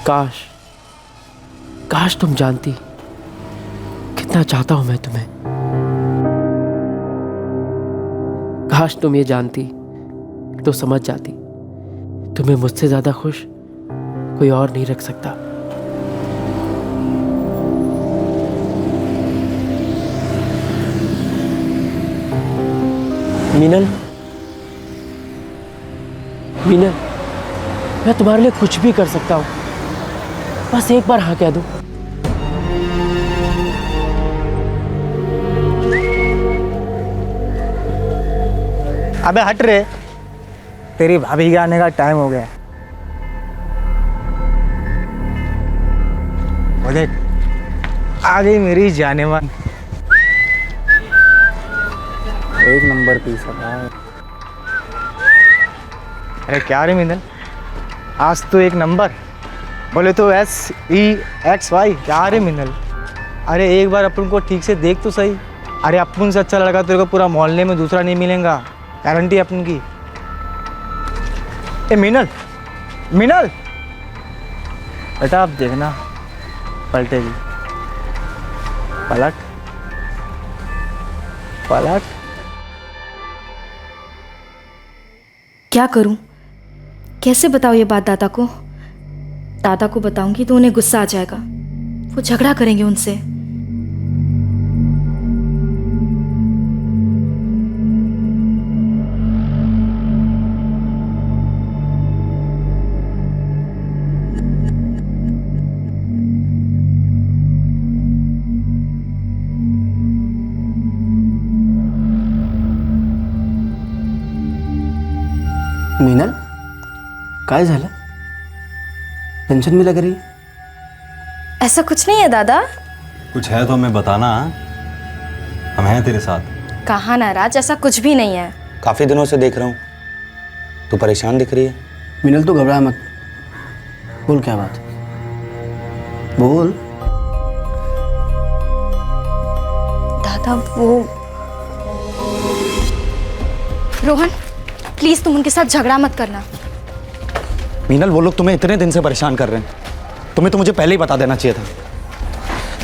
काश काश तुम जानती कितना चाहता हूं मैं तुम्हें। काश तुम ये जानती तो समझ जाती, तुम्हें मुझसे ज्यादा खुश कोई और नहीं रख सकता। मीनल, मीनल, मैं तुम्हारे लिए कुछ भी कर सकता हूं, बस एक बार हाँ कह दो। अबे हट रे, तेरी भाभी के आने का टाइम हो गया है। वो देख, आ गई मेरी जाने मन। एक नंबर पीस है। अरे क्या रे मिनल, आज तो एक नंबर बोले तो SEXY। क्या रे मिनल, अरे एक बार अपन को ठीक से देख तो सही। अरे अपन से अच्छा लड़का तेरे को पूरा मोहल्ले में दूसरा नहीं मिलेगा, गारंटी अपन की। ए मिनल, मिनल बेटा अब देखना पलटेगी। पलट पलट। क्या करूं, कैसे बताऊं ये बात दादा को? दादा को बताऊंगी तो उन्हें गुस्सा आ जाएगा, वो झगड़ा करेंगे उनसे। मीनल, काय झालं? टेंशन में लग रही? ऐसा कुछ नहीं है दादा। कुछ है तो हमें बताना, हम हैं तेरे साथ। कहा ना राज, ऐसा कुछ भी नहीं है। काफी दिनों से देख रहा हूँ, तू परेशान दिख रही है। मीनल तू घबरा मत, बोल क्या बात, बोल। दादा वो रोहन, प्लीज तुम उनके साथ झगड़ा मत करना। मीनल, वो लोग तुम्हें इतने दिन से परेशान कर रहे हैं, तुम्हें तो मुझे पहले ही बता देना चाहिए था।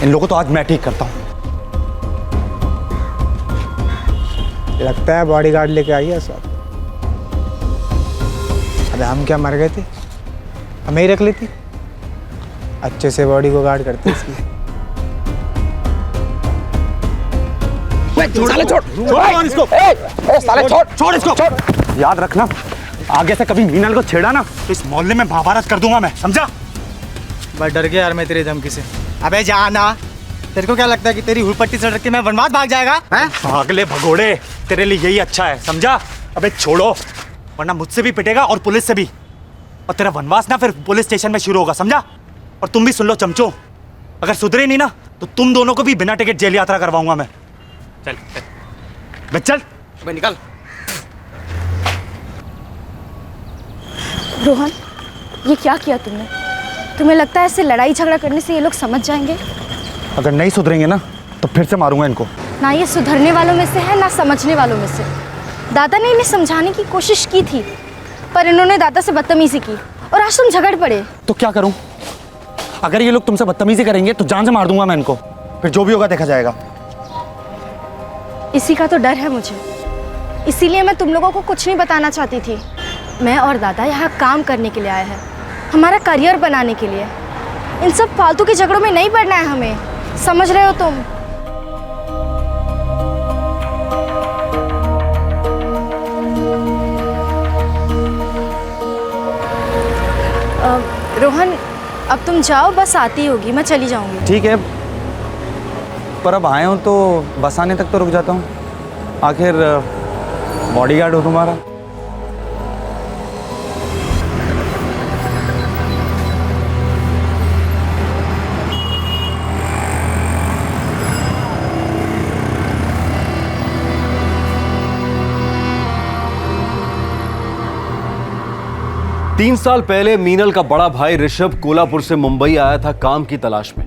इन लोगों को तो आज मैं ठीक करता हूँ। लगता है बॉडीगार्ड लेके आई है साथ। अबे हम क्या मर गए थे, हमें ही रख लेती, अच्छे से बॉडी को गार्ड करते इसकी। साले छोड़ इसको, साले छोड़ इसको। याद रखना, आगे से कभी मीनल को छेड़ा ना तो इस मोहल्ले में महाभारत कर दूंगा मैं, समझा? बस डर गया यार मैं तेरी धमकी से। अबे जाना, तेरे को क्या लगता है कि तेरी हुलपट्टी सड़क के मैं वनवास भाग जाएगा? भाग ले भगोड़े, तेरे लिए यही अच्छा है, समझा? अबे छोड़ो, वरना मुझसे भी पिटेगा और पुलिस से भी, और तेरा वनवास ना फिर पुलिस स्टेशन में शुरू होगा, समझा? और तुम भी सुन लो चमचो, अगर सुधरे नहीं ना तो तुम दोनों को भी बिना टिकट जेल यात्रा करवाऊंगा मैं। चल बे चल, बे निकल। रोहन, ये क्या किया तुमने? तुम्हें लगता है ऐसे लड़ाई झगड़ा करने से ये लोग समझ जाएंगे? अगर नहीं सुधरेंगे ना तो फिर से मारूंगा इनको। ना ये सुधरने वालों में से है ना समझने वालों में से। दादा ने इन्हें समझाने की कोशिश की थी, पर इन्होंने दादा से बदतमीजी की और आज तुम झगड़ पड़े। तो क्या करूं? अगर ये लोग तुमसे बदतमीजी करेंगे तो जान से मार दूंगा मैं इनको, फिर जो भी होगा देखा जाएगा। इसी का तो डर है मुझे, इसीलिए मैं तुम लोगों को कुछ नहीं बताना चाहती थी। मैं और दादा यहाँ काम करने के लिए आए हैं, हमारा करियर बनाने के लिए। इन सब फालतू के झगड़ों में नहीं पड़ना है हमें, समझ रहे हो तुम? रोहन, अब तुम जाओ, बस आती होगी, मैं चली जाऊंगी। ठीक है, पर अब आए हो तो बस आने तक तो रुक जाता हूँ, आखिर बॉडीगार्ड हो तुम्हारा। तीन साल पहले मीनल का बड़ा भाई ऋषभ कोल्हापुर से मुंबई आया था काम की तलाश में,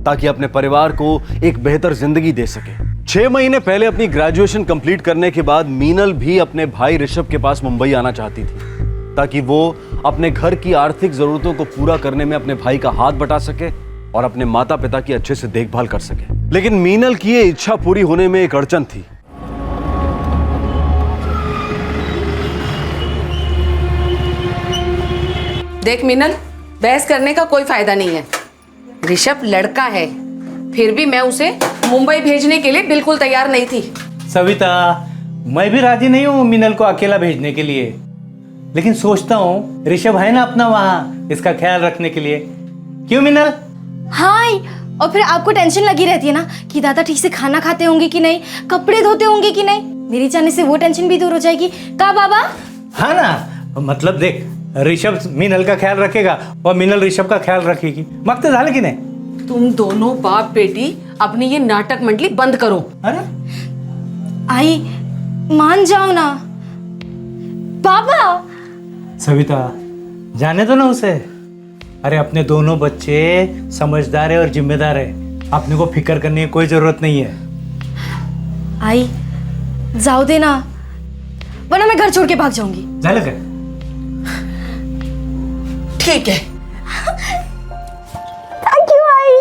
ताकि अपने परिवार को एक बेहतर जिंदगी दे सके। 6 महीने पहले अपनी ग्रेजुएशन कंप्लीट करने के बाद मीनल भी अपने भाई ऋषभ के पास मुंबई आना चाहती थी, ताकि वो अपने घर की आर्थिक जरूरतों को पूरा करने में अपने भाई का हाथ बटा सके और अपने माता पिता की अच्छे से देखभाल कर सके। लेकिन मीनल की ये इच्छा पूरी होने में एक अड़चन थी। देख मीनल, बहस करने का कोई फायदा नहीं है। ऋषभ लड़का है, फिर भी मैं उसे मुंबई भेजने के लिए बिल्कुल तैयार नहीं थी। सविता, मैं भी राजी नहीं हूँ मीनल को अकेला भेजने के लिए, लेकिन सोचता हूँ ऋषभ है ना अपना वहाँ इसका ख्याल रखने के लिए। क्यों मीनल? हाँ, और फिर आपको टेंशन लगी रहती है ना कि दादा ठीक से खाना खाते होंगे कि नहीं, कपड़े धोते होंगे कि नहीं। मेरे जाने से वो टेंशन भी दूर हो जाएगी का बाबा? हाँ ना, मतलब देख, ऋषभ मीनल का ख्याल रखेगा और मीनल ऋषभ का ख्याल रखेगी। मत झाले की नहीं? तुम दोनों बाप बेटी अपनी ये नाटक मंडली बंद करो। अरे आई, मान जाओ ना बाबा। सविता, जाने दो ना उसे। अरे अपने दोनों बच्चे समझदार है और जिम्मेदार है, अपने को फिक्र करने की कोई जरूरत नहीं है। आई, जाओ देना, वरना मैं घर छोड़ के भाग जाऊंगी। झालं का? ठीक है। थैंक यू आई।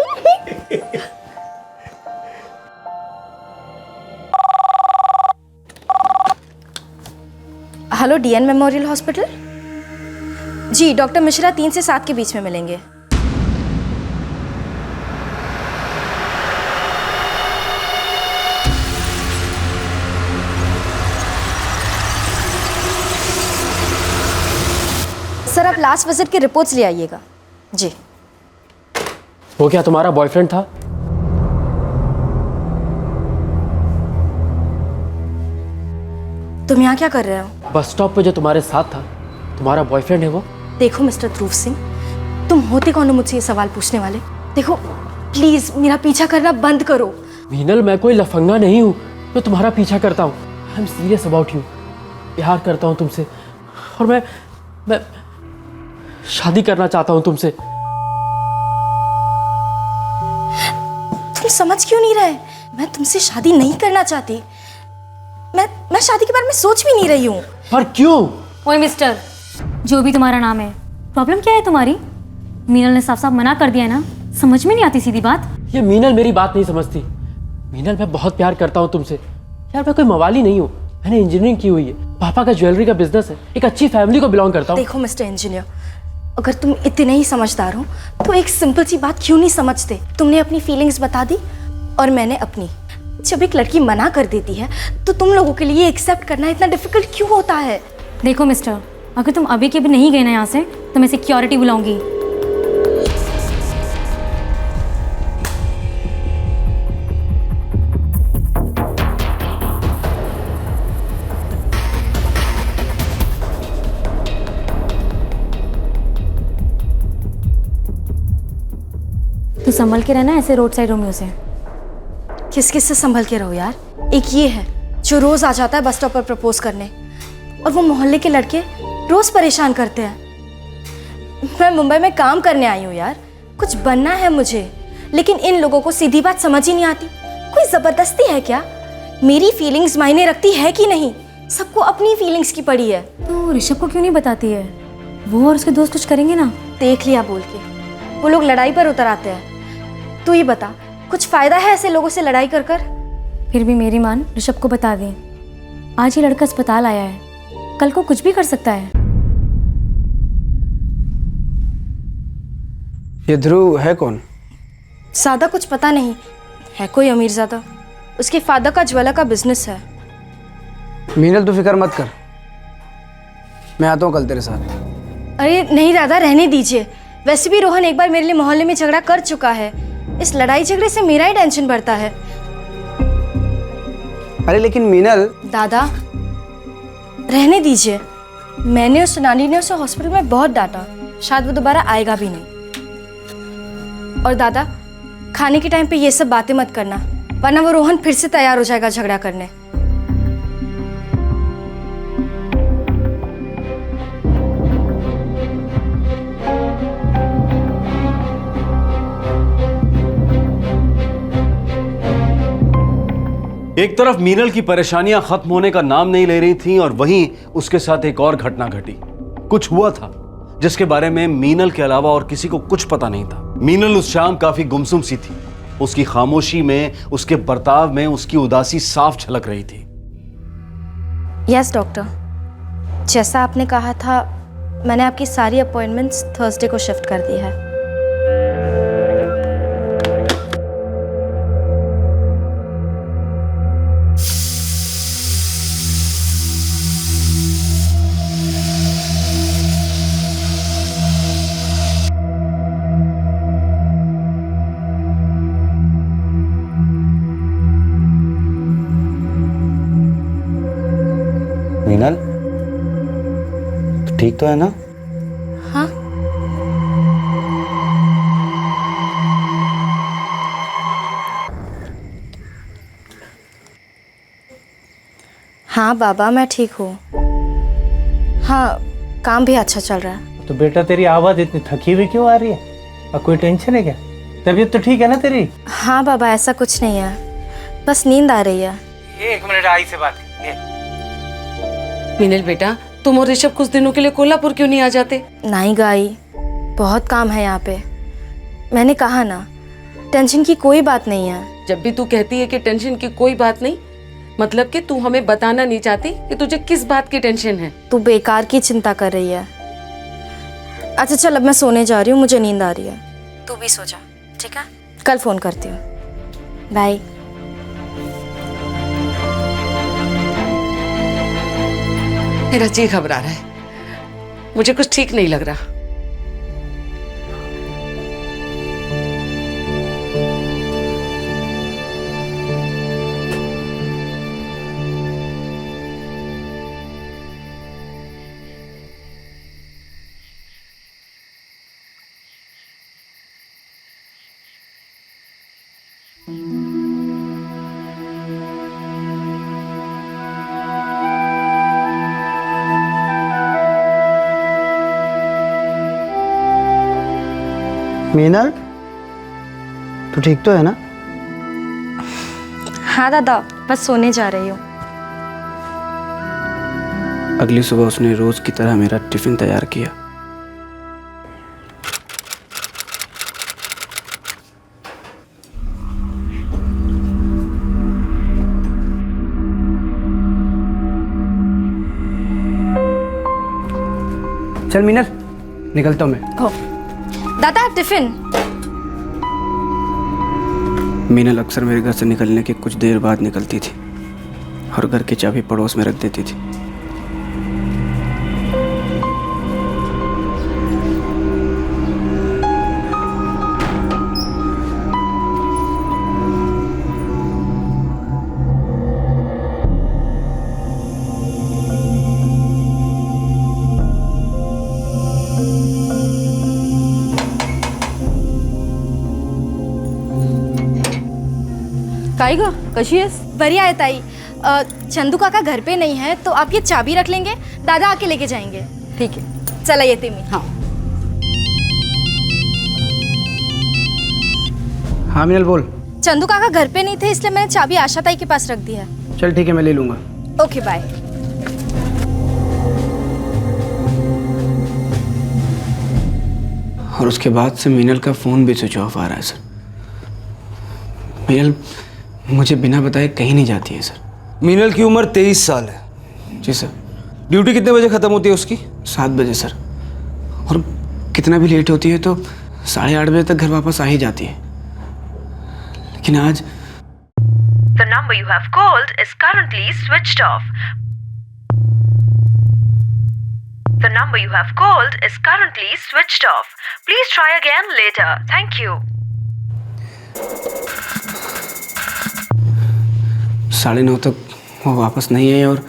Hello, DN memorial hospital. जी, डॉक्टर मिश्रा 3 से 7 के बीच में मिलेंगे। सर, आप लास्ट विजिट की रिपोर्ट्स ले आइएगा। जी। वो क्या तुम्हारा बॉयफ्रेंड था? तुम यहाँ क्या कर रहे हो? बस स्टॉप पे जो तुम्हारे साथ था, तुम्हारा बॉयफ्रेंड है वो? देखो मिस्टर ध्रुव सिंह, तुम होते कौन हो मुझसे ये सवाल पूछने वाले? देखो प्लीज मेरा पीछा करना बंद करो। मीनल, मैं कोई लफंगा नहीं हूँ जो तुम्हारा पीछा करता हूँ। I am serious about you. प्यार करता हूँ तुमसे और मैं शादी करना चाहता हूँ तुमसे। तुम समझ क्यों नहीं रहे? मैं तुमसे शादी नहीं करना चाहती। मैं शादी के बारे में सोच भी नहीं रही हूँ। पर क्यों? ओए मिस्टर, जो भी तुम्हारा नाम है, प्रॉब्लम क्या है तुम्हारी? मीनल ने साफ साफ मना कर दिया है ना, समझ में नहीं आती सीधी बात। ये मीनल मेरी बात नहीं समझती। मीनल, मैं बहुत प्यार करता हूँ तुमसे। यार, मैं कोई मवाली नहीं हूँ, मैंने इंजीनियरिंग की हुई है, पापा का ज्वेलरी का बिजनेस है, एक अच्छी फैमिली को बिलोंग करता हूँ। देखो मिस्टर इंजीनियर, अगर तुम इतने ही समझदार हो तो एक सिंपल सी बात क्यों नहीं समझते? तुमने अपनी फीलिंग्स बता दी और मैंने अपनी। जब एक लड़की मना कर देती है तो तुम लोगों के लिए एक्सेप्ट करना इतना डिफिकल्ट क्यों होता है? देखो मिस्टर, अगर तुम अभी के भी नहीं गए ना यहाँ से तो मैं सिक्योरिटी बुलाऊंगी। तू संभल के रहना ऐसे रोड साइड रोमियो से। किस किस से संभल के रहो यार? एक ये है जो रोज आ जाता है बस स्टॉप पर प्रपोज करने, और वो मोहल्ले के लड़के रोज परेशान करते हैं। मैं मुंबई में काम करने आई हूँ यार, कुछ बनना है मुझे, लेकिन इन लोगों को सीधी बात समझ ही नहीं आती। कोई जबरदस्ती है क्या? मेरी फीलिंग्स मायने रखती है कि नहीं? सबको अपनी फीलिंग्स की पड़ी है। तो ऋषभ को क्यों नहीं बताती है? वो और उसके दोस्त कुछ करेंगे ना। देख लिया बोल के, वो लोग लड़ाई पर उतर आते हैं। तू ये बता, कुछ फायदा है ऐसे लोगों से लड़ाई कर कर? फिर भी मेरी मान ऋषभ को बता दें। आज ये लड़का अस्पताल आया है, कल को कुछ भी कर सकता है। ये ध्रुव है कौन? ज़्यादा कुछ पता नहीं है, कोई अमीरज़ादा। उसके फादर का ज्वेलर का बिजनेस है। मीनल, तू फिक्र मत कर, मैं आता हूँ कल तेरे साथ। अरे नहीं दादा, रहने दीजिए। वैसे भी रोहन एक बार मेरे लिए मोहल्ले में झगड़ा कर चुका है। इस लड़ाई झगड़े से मेरा ही टेंशन बढ़ता है। अरे लेकिन मीनल। दादा रहने दीजिए। मैंने उस नानी ने उसे हॉस्पिटल में बहुत डांटा, शायद वो दोबारा आएगा भी नहीं। और दादा, खाने के टाइम पे ये सब बातें मत करना, वरना वो रोहन फिर से तैयार हो जाएगा झगड़ा करने। एक तरफ मीनल की परेशानियां खत्म होने का नाम नहीं ले रही थीं और वहीं उसके साथ एक और घटना घटी। कुछ हुआ था जिसके बारे में मीनल के अलावा और किसी को कुछ पता नहीं था। मीनल उस शाम काफी गुमसुम सी थी। उसकी खामोशी में, उसके बर्ताव में उसकी उदासी साफ झलक रही थी। यस डॉक्टर, जैसा आपने कहा था मैंने आपकी सारी अपॉइंटमेंट्स थर्सडे को शिफ्ट कर दी है। मीनल, तो ठीक तो है ना? हाँ हाँ बाबा, मैं ठीक हूँ। हाँ, काम भी अच्छा चल रहा है। तो बेटा तेरी आवाज़ इतनी थकी हुई क्यों आ रही है? और कोई टेंशन है क्या? तबीयत तो ठीक है ना तेरी? हाँ बाबा, ऐसा कुछ नहीं है, बस नींद आ रही है। एक मिनट, आई से बात कर। मीनल बेटा, तुम और ऋषभ कुछ दिनों के लिए कोल्हापुर क्यों नहीं आ जाते? नहीं गाई, बहुत काम है यहाँ पे। मैंने कहा ना, टेंशन की कोई बात नहीं है। जब भी तू कहती है कि टेंशन की कोई बात नहीं, मतलब कि तू हमें बताना नहीं चाहती कि तुझे किस बात की टेंशन है। तू बेकार की चिंता कर रही है। अच्छा चल, अब मैं सोने जा रही हूँ, मुझे नींद आ रही है। तू भी सो जा, ठीक है? कल फोन करती हूँ। बाय। मेरा जी घबरा रहा है, मुझे कुछ ठीक नहीं लग रहा। मीनल, तो ठीक तो है ना? हाँ दादा, बस सोने जा रही हूँ। अगली सुबह उसने रोज की तरह मेरा टिफिन तैयार किया। चल मीनल, निकलता हूँ मैं। हो दादा, टिफिन। मीनल अक्सर मेरे घर से निकलने के कुछ देर बाद निकलती थी और घर की चाबी पड़ोस में रख देती थी। काय गं, कशी आहेस? बरी आहे ताई। चंदू काका घर पे नहीं है, तो आप ये चाबी रख लेंगे, दादा आके लेके जाएंगे। ठीक है, चला येते मी। हाँ। हाँ मीनल बोल। चंदू काका घर पे नहीं थे, इसलिए मैंने चाबी आशा ताई के पास रख दी है। चल ठीक है, मैं ले लूँगा। Okay bye. और उसके बाद से मीनल का फ़ोन भी स्विच ऑफ आ रहा है सर। मीनल मुझे बिना बताए कहीं नहीं जाती है सर। मीनल की उम्र 23 साल है। जी सर। ड्यूटी कितने बजे ख़त्म होती है उसकी? 7 बजे सर। और कितना भी लेट होती है तो 8:30 बजे तक घर वापस आ ही जाती है। लेकिन आज The number you have called is currently switched off. The number you have called is currently switched off. Please try again later. Thank you. 9:30 तक वो वापस नहीं आई और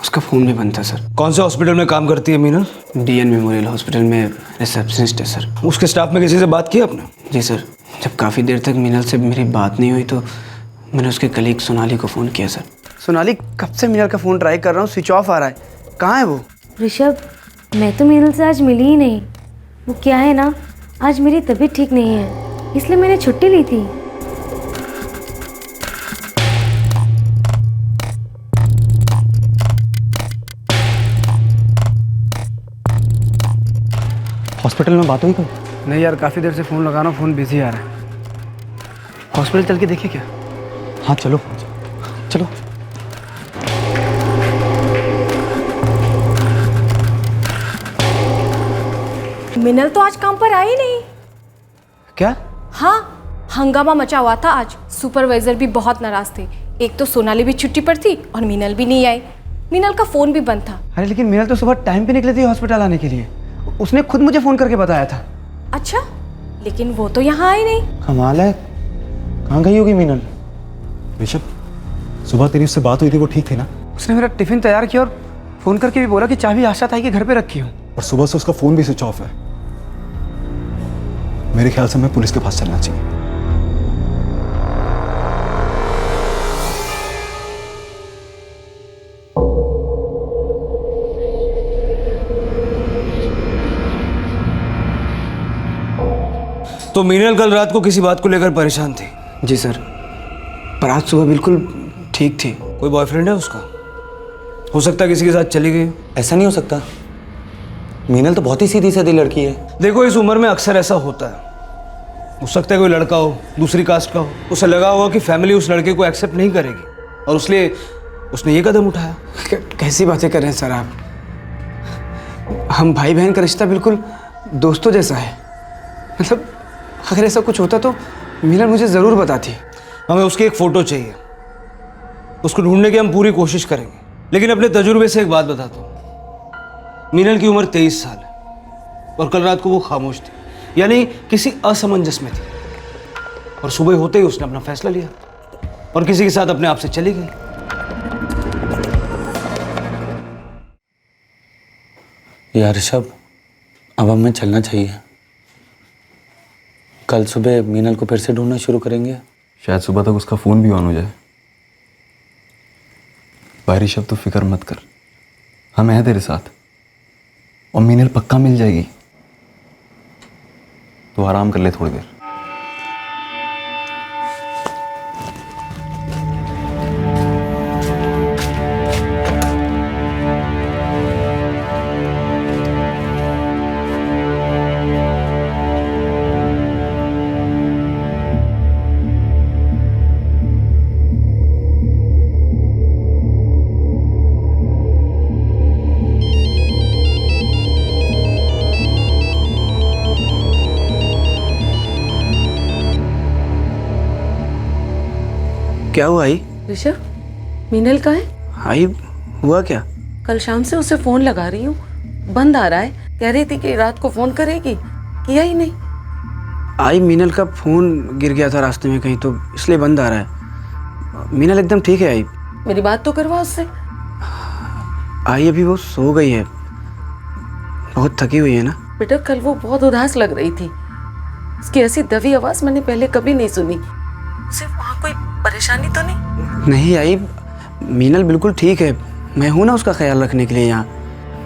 उसका फ़ोन भी बंद था सर। कौन से हॉस्पिटल में काम करती है मीनल? DN मेमोरियल हॉस्पिटल में रिसेप्शनिस्ट है सर। उसके स्टाफ में किसी से बात की आपने? जी सर। जब काफ़ी देर तक मीनल से मेरी बात नहीं हुई तो मैंने उसके कलीग सोनाली को फ़ोन किया सर। सोनाली, कब से मीनल का फ़ोन ट्राई कर रहा हूँ, स्विच ऑफ आ रहा है। कहाँ है वो? ऋषभ, मैं तो मीनल से आज मिली ही नहीं। वो क्या है ना, आज मेरी तबीयत ठीक नहीं है, इसलिए मैंने छुट्टी ली थी। हॉस्पिटल में बात हुई कोई? नहीं यार, काफ़ी देर से फ़ोन लगा रहा हूँ, फ़ोन बिजी आ रहा है। हॉस्पिटल चल के देखिए क्या? हाँ चलो चलो। मिनल तो आज काम पर आई नहीं। क्या? हाँ, हंगामा मचा हुआ था आज। सुपरवाइजर भी बहुत नाराज थे। एक तो सोनाली भी छुट्टी पर थी और मीनल भी नहीं आई। मीनल का फोन भी बंद था। अरे लेकिन मीनल तो सुबह टाइम पे निकली थी हॉस्पिटल आने के लिए। उसने खुद मुझे फ़ोन करके बताया था। अच्छा, लेकिन वो तो यहाँ आई नहीं। कमाल है, कहाँ गई होगी मीनल? ऋषभ, सुबह तेरी उससे बात हुई थी, वो ठीक थी ना? उसने मेरा टिफिन तैयार किया और फ़ोन करके भी बोला कि चाबी आशा ताई के घर पे रखी हूँ। और सुबह से उसका फ़ोन भी स्विच ऑफ है। मेरे ख्याल से हमें पुलिस के पास चलना चाहिए। तो मीनल कल रात को किसी बात को लेकर परेशान थी? जी सर, पर आज सुबह बिल्कुल ठीक थी। कोई बॉयफ्रेंड है उसका? हो सकता है किसी के साथ चली गई। ऐसा नहीं हो सकता, मीनल तो बहुत ही सीधी सादी लड़की है। देखो इस उम्र में अक्सर ऐसा होता है। हो सकता है कोई लड़का हो, दूसरी कास्ट का हो, उसे लगा होगा कि फैमिली उस लड़के को एक्सेप्ट नहीं करेगी और इसलिए उसने ये कदम उठाया। कैसी बातें कर रहे हैं सर आप? हम भाई बहन का रिश्ता बिल्कुल दोस्तों जैसा है। मतलब अगर ऐसा कुछ होता तो मीनल मुझे ज़रूर बताती। हमें उसकी एक फ़ोटो चाहिए। उसको ढूंढने की हम पूरी कोशिश करेंगे, लेकिन अपने तजुर्बे से एक बात बताता हूँ। मीनल की उम्र 23 साल है और कल रात को वो खामोश थी, यानी किसी असमंजस में थी। और सुबह होते ही उसने अपना फैसला लिया और किसी के साथ अपने आप से चली गई। यार ऋषभ, अब हमें चलना चाहिए। कल सुबह मीनल को फिर से ढूंढना शुरू करेंगे। शायद सुबह तक उसका फ़ोन भी ऑन हो जाए। भाई ऋषभ, तो फिक्र मत कर, हम हैं तेरे साथ और मीनल पक्का मिल जाएगी। तो आराम कर ले थोड़ी देर। क्या हुआ आई? ऋषभ, मीनल का है? आई हुआ क्या? कल शाम से उसे फोन लगा रही हूँ, बंद आ रहा है। कह रही थी कि रात को फोन करेगी, किया ही नहीं। आई मीनल का फ़ोन गिर गया था रास्ते में कहीं, तो इसलिए बंद आ रहा है। मीनल एकदम ठीक है। आई मेरी बात तो करवा उससे। आई अभी वो सो गई है, बहुत थकी हुई है ना। बेटा, कल वो बहुत उदास लग रही थी। उसकी ऐसी दबी आवाज़ मैंने पहले कभी नहीं सुनी। उसे वहाँ कोई परेशानी तो नहीं? नहीं आई, मीनल बिल्कुल ठीक है। मैं हूँ ना उसका ख्याल रखने के लिए यहाँ।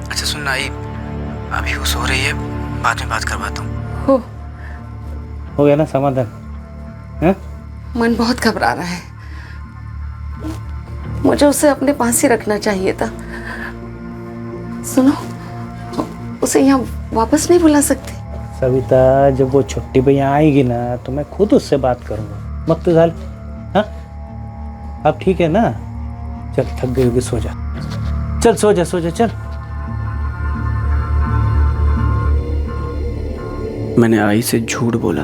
अच्छा सुनना आई, अभी वो सो रही है, बाद में बात करवाता हूँ। हो गया ना समाधान? हैं? मन बहुत घबरा रहा है। मुझे उसे अपने पास ही रखना चाहिए था। सुनो, उसे यहाँ वापस नहीं बुला सकते? सविता, जब वो छुट्टी पे यहाँ आएगी ना तो मैं खुद उससे बात करूँगा। मत तो झाल। हाँ, अब ठीक है ना? चल, थक गई होगी, सो जा। चल सो जा, सो जा, चल। मैंने आई से झूठ बोला।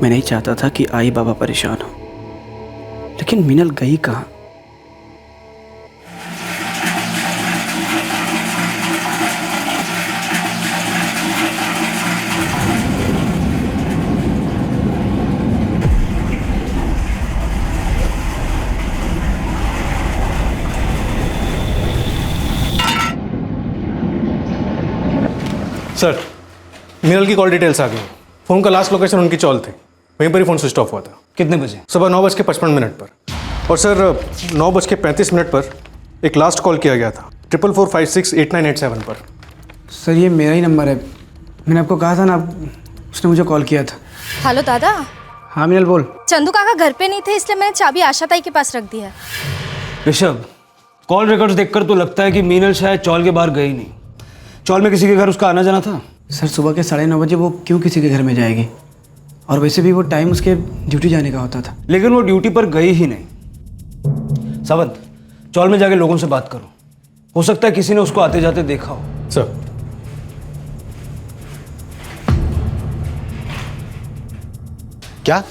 मैं नहीं चाहता था कि आई बाबा परेशान हो, लेकिन मीनल गई कहाँ? सर, मीनल की कॉल डिटेल्स आ गई। फ़ोन का लास्ट लोकेशन उनकी चौल थे, वहीं पर ही फ़ोन स्विच ऑफ हुआ था। कितने बजे? सुबह 9:55 पर। और सर 9:35 पर एक लास्ट कॉल किया गया था 44468987 पर। सर ये मेरा ही नंबर है, मैंने आपको कहा था ना, उसने मुझे कॉल किया था। हेलो दादा। हाँ मीनल बोल। चंदू काका घर पे नहीं थे, इसलिए मैंने चाबी आशा ताई के पास रख दी है। ऋषभ, कॉल रिकॉर्ड्स देखकर तो लगता है कि मीनल शायद चौल के बाहर गई नहीं। चौल में किसी के घर उसका आना जाना था? सर सुबह के 9:30 बजे वो क्यों किसी के घर में जाएगी? और वैसे भी वो टाइम उसके ड्यूटी जाने का होता था। लेकिन वो ड्यूटी पर गई ही नहीं। सावंत, चौल में जाके लोगों से बात करो, हो सकता है किसी ने उसको आते जाते देखा हो। सर। क्या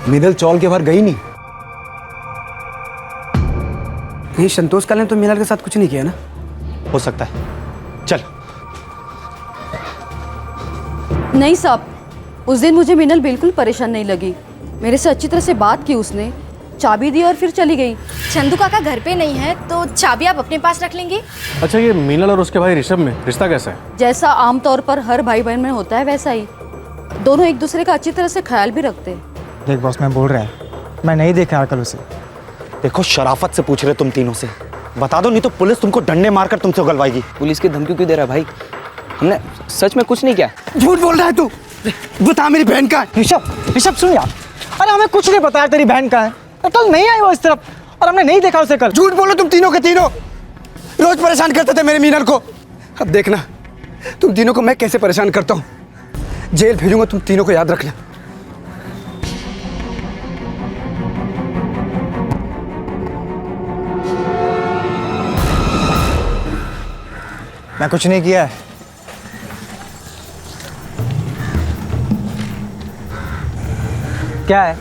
मीनल चौल के बाहर गई नहीं? नहीं, संतोष काले ने तो मीनल के साथ कुछ नहीं किया ना। हो सकता है, चल। नहीं साहब, उस दिन मुझे मीनल बिल्कुल परेशान नहीं लगी। मेरे से अच्छी तरह से बात की उसने, चाबी दी और फिर चली गई। चंदू काका घर पे नहीं है तो चाबी आप अपने पास रख लेंगे। अच्छा, ये मीनल और उसके भाई ऋषभ में रिश्ता कैसा है? जैसा आमतौर पर हर भाई बहन में होता है वैसा ही। दोनों एक दूसरे का अच्छी तरह से ख्याल भी रखते हैं। देख बॉस, मैं बोल रहा है, मैं नहीं देखा कल उसे। देखो, शराफत से पूछ रहे तुम तीनों से, बता दो नहीं तो पुलिस तुमको डंडे मारकर तुमसे उगलवाएगी। पुलिस की धमकी क्यों दे रहा है भाई? हमने सच में कुछ नहीं किया। झूठ बोल रहा है तू। बता मेरी बहन का। ऋषभ सुन यार, अरे हमें कुछ नहीं पता तेरी बहन का है। कल नहीं आई वो इस तरफ और हमने नहीं देखा उसे कल। झूठ बोलो तुम तीनों के तीनों। रोज परेशान करते थे मेरे मीनल को। अब देखना तुम तीनों को मैं कैसे परेशान करता हूँ। जेल भेजूंगा तुम तीनों को, याद रखना। मैं कुछ नहीं किया है। क्या है?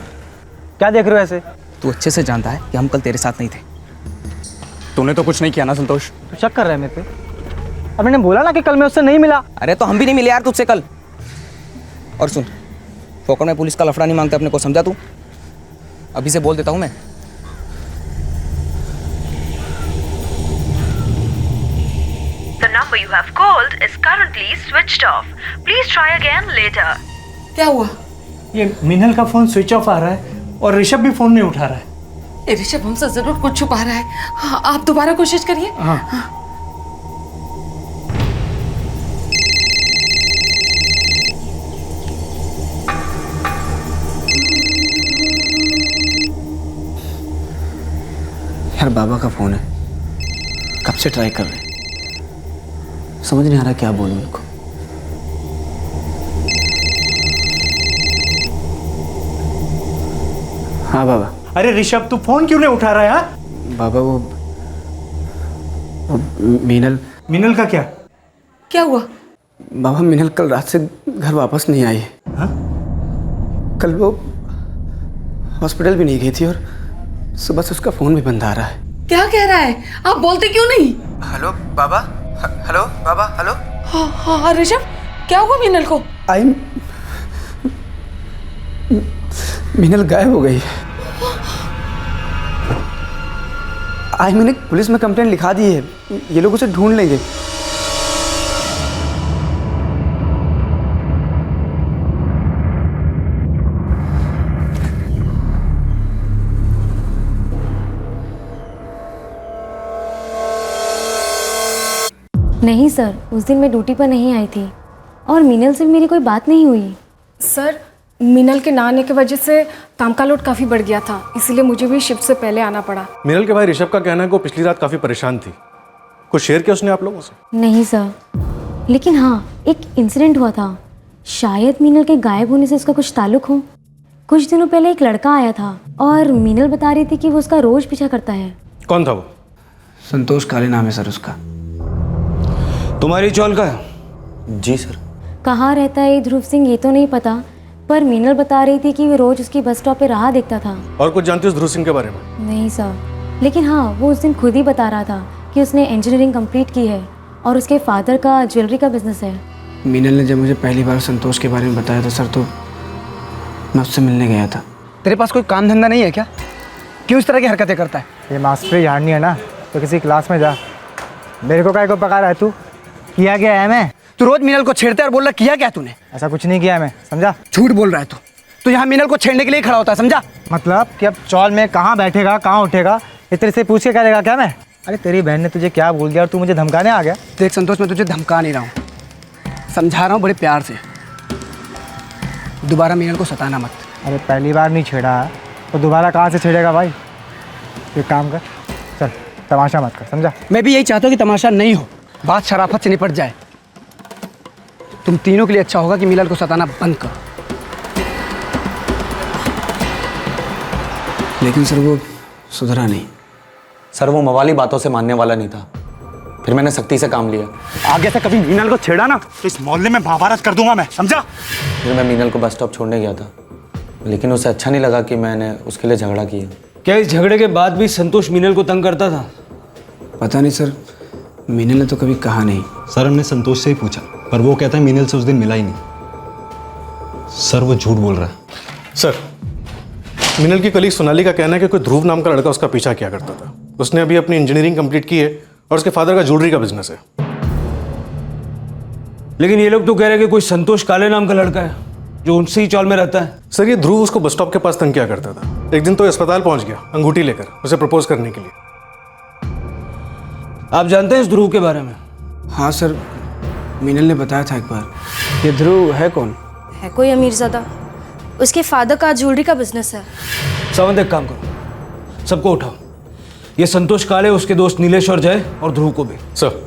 क्या देख रहे हो ऐसे? तू अच्छे से जानता है कि हम कल तेरे साथ नहीं थे। तूने तो कुछ नहीं किया ना संतोष? तू शक कर रहा है मेरे पे? अब मैंने बोला ना कि कल मैं उससे नहीं मिला। अरे तो हम भी नहीं मिले यार तुझसे कल। और सुन, फोकट में पुलिस का लफड़ा नहीं मांगता अपने को, समझा तू? अभी से बोल देता हूं मैं। The number you have called is currently switched off. Please try again later. क्या हुआ? ये मीनल का फोन स्विच ऑफ आ रहा है और ऋषभ भी फोन नहीं उठा रहा है। ये ऋषभ हमसे जरूर कुछ छुपा रहा है। हाँ, आप दोबारा कोशिश करिए। हाँ। यार बाबा का फोन है, कब से ट्राई कर रहे हैं, समझ नहीं आ रहा क्या बोलूं उनको। हाँ बाबा। अरे ऋषभ, तू फोन क्यों नहीं उठा रहा है? हाँ? बाबा वो मीनल का क्या? क्या हुआ? बाबा मीनल कल रात से घर वापस नहीं आई है। हाँ? कल वो हॉस्पिटल भी नहीं गई थी और सुबह से उसका फोन भी बंद आ रहा है। क्या कह रहा है? आप बोलते क्यों नहीं? हेलो बाबा। हेलो बाबा। हेलो। हाँ ऋषभ, क्या हुआ मीनल को? मीनल गायब हो गई। मैंने पुलिस में कंप्लेंट लिखा दी है, ये लोग उसे ढूंढ लेंगे। नहीं सर, उस दिन मैं ड्यूटी पर नहीं आई थी और मीनल से भी मेरी कोई बात नहीं हुई। सर, मीनल के ना आने की वजह से काम का लोड काफ़ी बढ़ गया था, इसीलिए मुझे भी शिफ्ट से पहले आना पड़ा। मीनल के भाई ऋषभ का कहना है कि वो पिछली रात काफ़ी परेशान थी। कुछ शेयर किया उसने आप लोगों से? नहीं सर, लेकिन हाँ, एक इंसिडेंट हुआ था। शायद मीनल के गायब होने से इसका कुछ ताल्लुक हो। कुछ दिनों पहले एक लड़का आया था और मीनल बता रही थी कि वो उसका रोज पीछा करता है। कौन था वो? संतोष काले नाम है सर उसका। तुम्हारी चौल का? जी सर। कहाँ रहता है ध्रुव सिंह ये तो नहीं पता, पर मीनल बता रही थी कि वो रोज उसकी बस स्टॉप पे राह देखता था। और कुछ जानती हो ध्रुव सिंह के बारे में? नहीं सर, लेकिन हाँ, वो उस दिन खुद ही बता रहा था कि उसने इंजीनियरिंग कंप्लीट की है और उसके फादर का ज्वेलरी का बिजनेस है। मीनल ने जब मुझे पहली बार संतोष के बारे में बताया था सर, तो मैं उससे मिलने गया था। तेरे पास कोई काम धंधा नहीं है क्या? क्यों इस तरह की हरकतें करता है? ये मास्टरी झाड़नी है ना तो किसी क्लास में जा। मेरे को काय को पका रहा है तू? किया क्या है मैं? तू रोज मीनल को छेड़ता है और बोल रहा किया क्या तूने? ऐसा कुछ नहीं किया मैं, समझा? झूठ बोल रहा है तू यहाँ मीनल को छेड़ने के लिए खड़ा होता है, समझा? मतलब कि अब चौल में कहाँ बैठेगा, कहाँ उठेगा, ये तेरे से पूछ के करेगा क्या मैं? अरे तेरी बहन ने तुझे क्या बोल दिया और तू मुझे धमकाने आ गया? देख संतोष, मैं तुझे धमका नहीं रहा हूँ, समझा रहा हूँ बड़े प्यार से। दोबारा मीनल को सताना मत। अरे पहली बार नहीं छेड़ा है तो दोबारा कहाँ से छेड़ेगा भाई? एक काम कर, चल तमाशा मत कर, समझा? मैं भी यही चाहता हूँ कि तमाशा नहीं हो, बात शराफत से निपट जाए। तुम तीनों के लिए अच्छा होगा कि मीनल को सताना बंद करो। लेकिन सर वो सुधरा नहीं। सर वो मवाली बातों से मानने वाला नहीं था, फिर मैंने सख्ती से काम लिया। आगे से कभी मीनल को छेड़ा ना तो इस मोहल्ले में महाभारत कर दूंगा मैं, समझा? फिर मैं मीनल को बस स्टॉप छोड़ने गया था, लेकिन उसे अच्छा नहीं लगा कि मैंने उसके लिए झगड़ा किया। क्या इस झगड़े के बाद भी संतोष मीनल को तंग करता था? पता नहीं सर, मीनल ने तो कभी कहा नहीं। सर हमने संतोष से ही पूछा, पर वो कहता है मीनल से उस दिन मिला ही नहीं। सर वो झूठ बोल रहा है। सर मीनल की कलीग सोनाली का कहना है कि कोई ध्रुव नाम का लड़का उसका पीछा किया करता था। उसने अभी अपनी इंजीनियरिंग कंप्लीट की है और उसके फादर का ज्वेलरी का बिजनेस है। लेकिन ये लोग तो कह रहे हैं कि कोई संतोष काले नाम का लड़का है जो उनसे ही चौल में रहता है। सर ये ध्रुव उसको बस स्टॉप के पास तंग किया करता था। एक दिन तो अस्पताल पहुंच गया अंगूठी लेकर उसे प्रपोज करने के लिए। आप जानते हैं इस ध्रुव के बारे में? हाँ सर, मीनल ने बताया था एक बार। ये ध्रुव है कौन? है कोई अमीरज़ादा, उसके फादर का ज्वेलरी का बिजनेस है। सावंत एक काम करो, सबको उठाओ। ये संतोष काले, उसके दोस्त नीलेश और जय और ध्रुव को भी। सर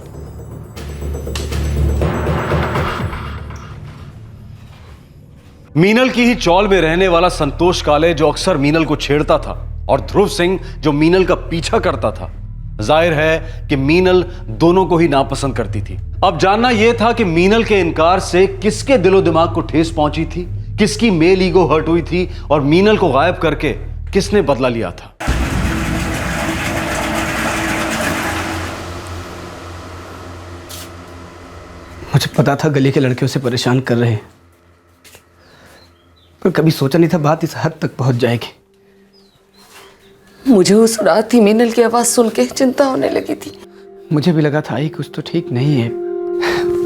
मीनल की ही चौल में रहने वाला संतोष काले जो अक्सर मीनल को छेड़ता था, और ध्रुव सिंह जो मीनल का पीछा करता था। जाहिर है कि मीनल दोनों को ही नापसंद करती थी। अब जानना यह था कि मीनल के इनकार से किसके दिलो दिमाग को ठेस पहुंची थी, किसकी मेल ईगो हर्ट हुई थी, और मीनल को गायब करके किसने बदला लिया था। मुझे पता था गली के लड़के उसे परेशान कर रहे हैं, पर कभी सोचा नहीं था बात इस हद तक पहुंच जाएगी। मुझे उस रात ही मीनल की आवाज सुन के चिंता होने लगी थी। मुझे भी लगा था आई कुछ तो ठीक नहीं है,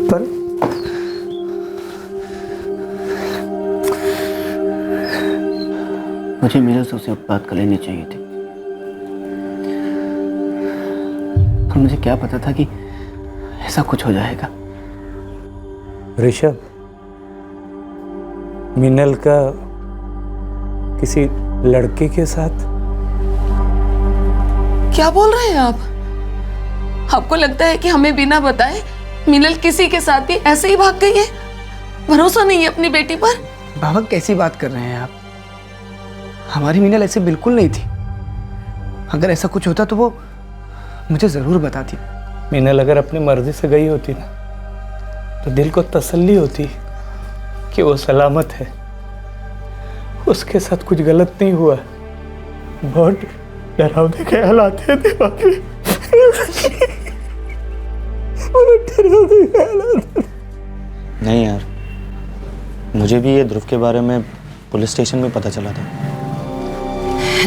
पर मुझे मीनल से उसे बात कर लेनी चाहिए थी। पर मुझे क्या पता था कि ऐसा कुछ हो जाएगा। ऋषभ, मीनल का किसी लड़के के साथ? क्या बोल रहे हैं आप? आपको लगता है कि हमें बिना बताए मीनल किसी के साथ ही ऐसे ही भाग गई है? भरोसा नहीं है अपनी बेटी पर? बाबा कैसी बात कर रहे हैं आप? हमारी मीनल ऐसे बिल्कुल नहीं थी। अगर ऐसा कुछ होता तो वो मुझे जरूर बताती। मीनल अगर अपनी मर्जी से गई होती ना तो दिल को तसल्ली होती कि वो सलामत है, उसके साथ कुछ गलत नहीं हुआ। बहुत डरावने ख्याल आते हैं दिमाग में। नहीं यार, मुझे भी ये ध्रुव के बारे में पुलिस स्टेशन में पता चला था।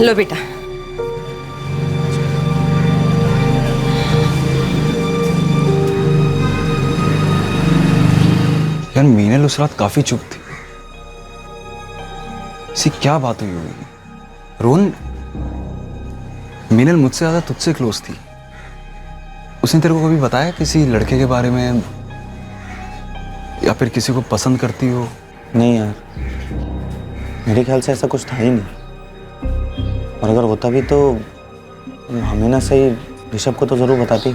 लो बेटा, यार मीनल उस रात काफी चुप थी। इसी क्या बात हुई होगी? रोहन, मीनल मुझसे ज्यादा तुझसे क्लोज थी। उसने तेरे को कभी बताया किसी लड़के के बारे में, या फिर किसी को पसंद करती हो? नहीं यार, मेरे ख्याल से ऐसा कुछ था ही नहीं। और अगर होता भी तो हमें ना सही ऋषभ को तो जरूर बताती।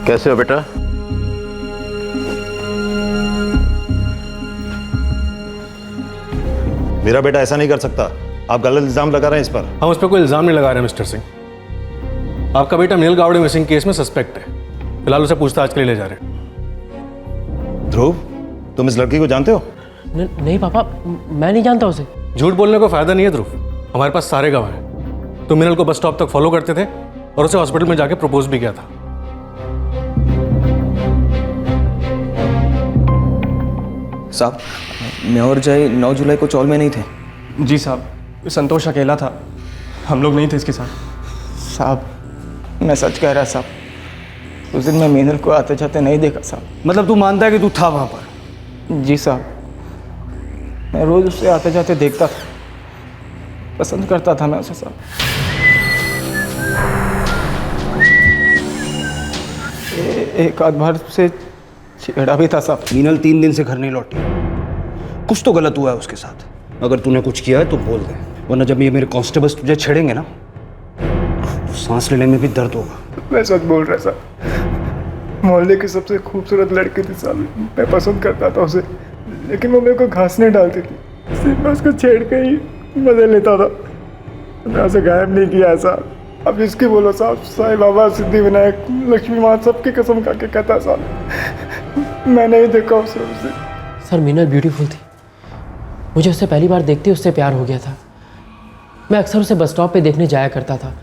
कैसे हो बेटा? मेरा बेटा ऐसा नहीं कर सकता। आप गलत इल्जाम लगा रहे हैं इस पर। हम उस पर कोई इल्जाम नहीं लगा रहे मिस्टर सिंह। आपका बेटा मीनल गावड़े मिसिंग केस में सस्पेक्ट है। फिलहाल उसे पूछताछ के लिए ले जा रहे हैं। ध्रुव, तुम इस लड़की को जानते हो? नहीं पापा, मैं नहीं जानता उसे। झूठ बोलने को फायदा नहीं है ध्रुव, हमारे पास सारे गवाह हैं। तुम मीनल को बस स्टॉप तक फॉलो करते थे और उसे हॉस्पिटल में जाके प्रपोज भी किया था। साहब, मैं और जय 9 जुलाई को चौल में नहीं थे। जी साहब, संतोष अकेला था, हम लोग नहीं थे इसके साथ। साहब, मैं सच कह रहा साहब। उस दिन मैं मीनल को आते जाते नहीं देखा साहब। मतलब तू मानता है कि तू था वहां पर? जी साहब, मैं रोज उससे आते जाते देखता था, पसंद करता था मैं उसे साहब। एक आध बार से छेड़ा भी था साहब। मीनल 3 दिन से घर नहीं लौटी। कुछ तो गलत हुआ है उसके साथ। अगर तूने कुछ किया है तो बोल दे, वरना जब ये मेरे कांस्टेबल्स तुझे छेड़ेंगे ना, सांस लेने में भी दर्द होगा। मैं सच बोल रहा साहब। मोहल्ले की सबसे खूबसूरत लड़की थी साहब, मैं पसंद करता था उसे, लेकिन वो मेरे को घासने डालती थी, इसलिए मैं उसको छेड़ के ही मजे लेता था। मैं उसे गायब नहीं किया साहब। अब इसकी बोलो साहब, साईं बाबा, सिद्धिविनायक, लक्ष्मी माँ, सबकी कसम खा के कहता साहब, मैंने ही देखा उसे। सर मीनल ब्यूटीफुल थी, मुझे उससे पहली बार देखते ही उससे प्यार हो गया था। मैं अक्सर उसे बस स्टॉप पे देखने जाया करता था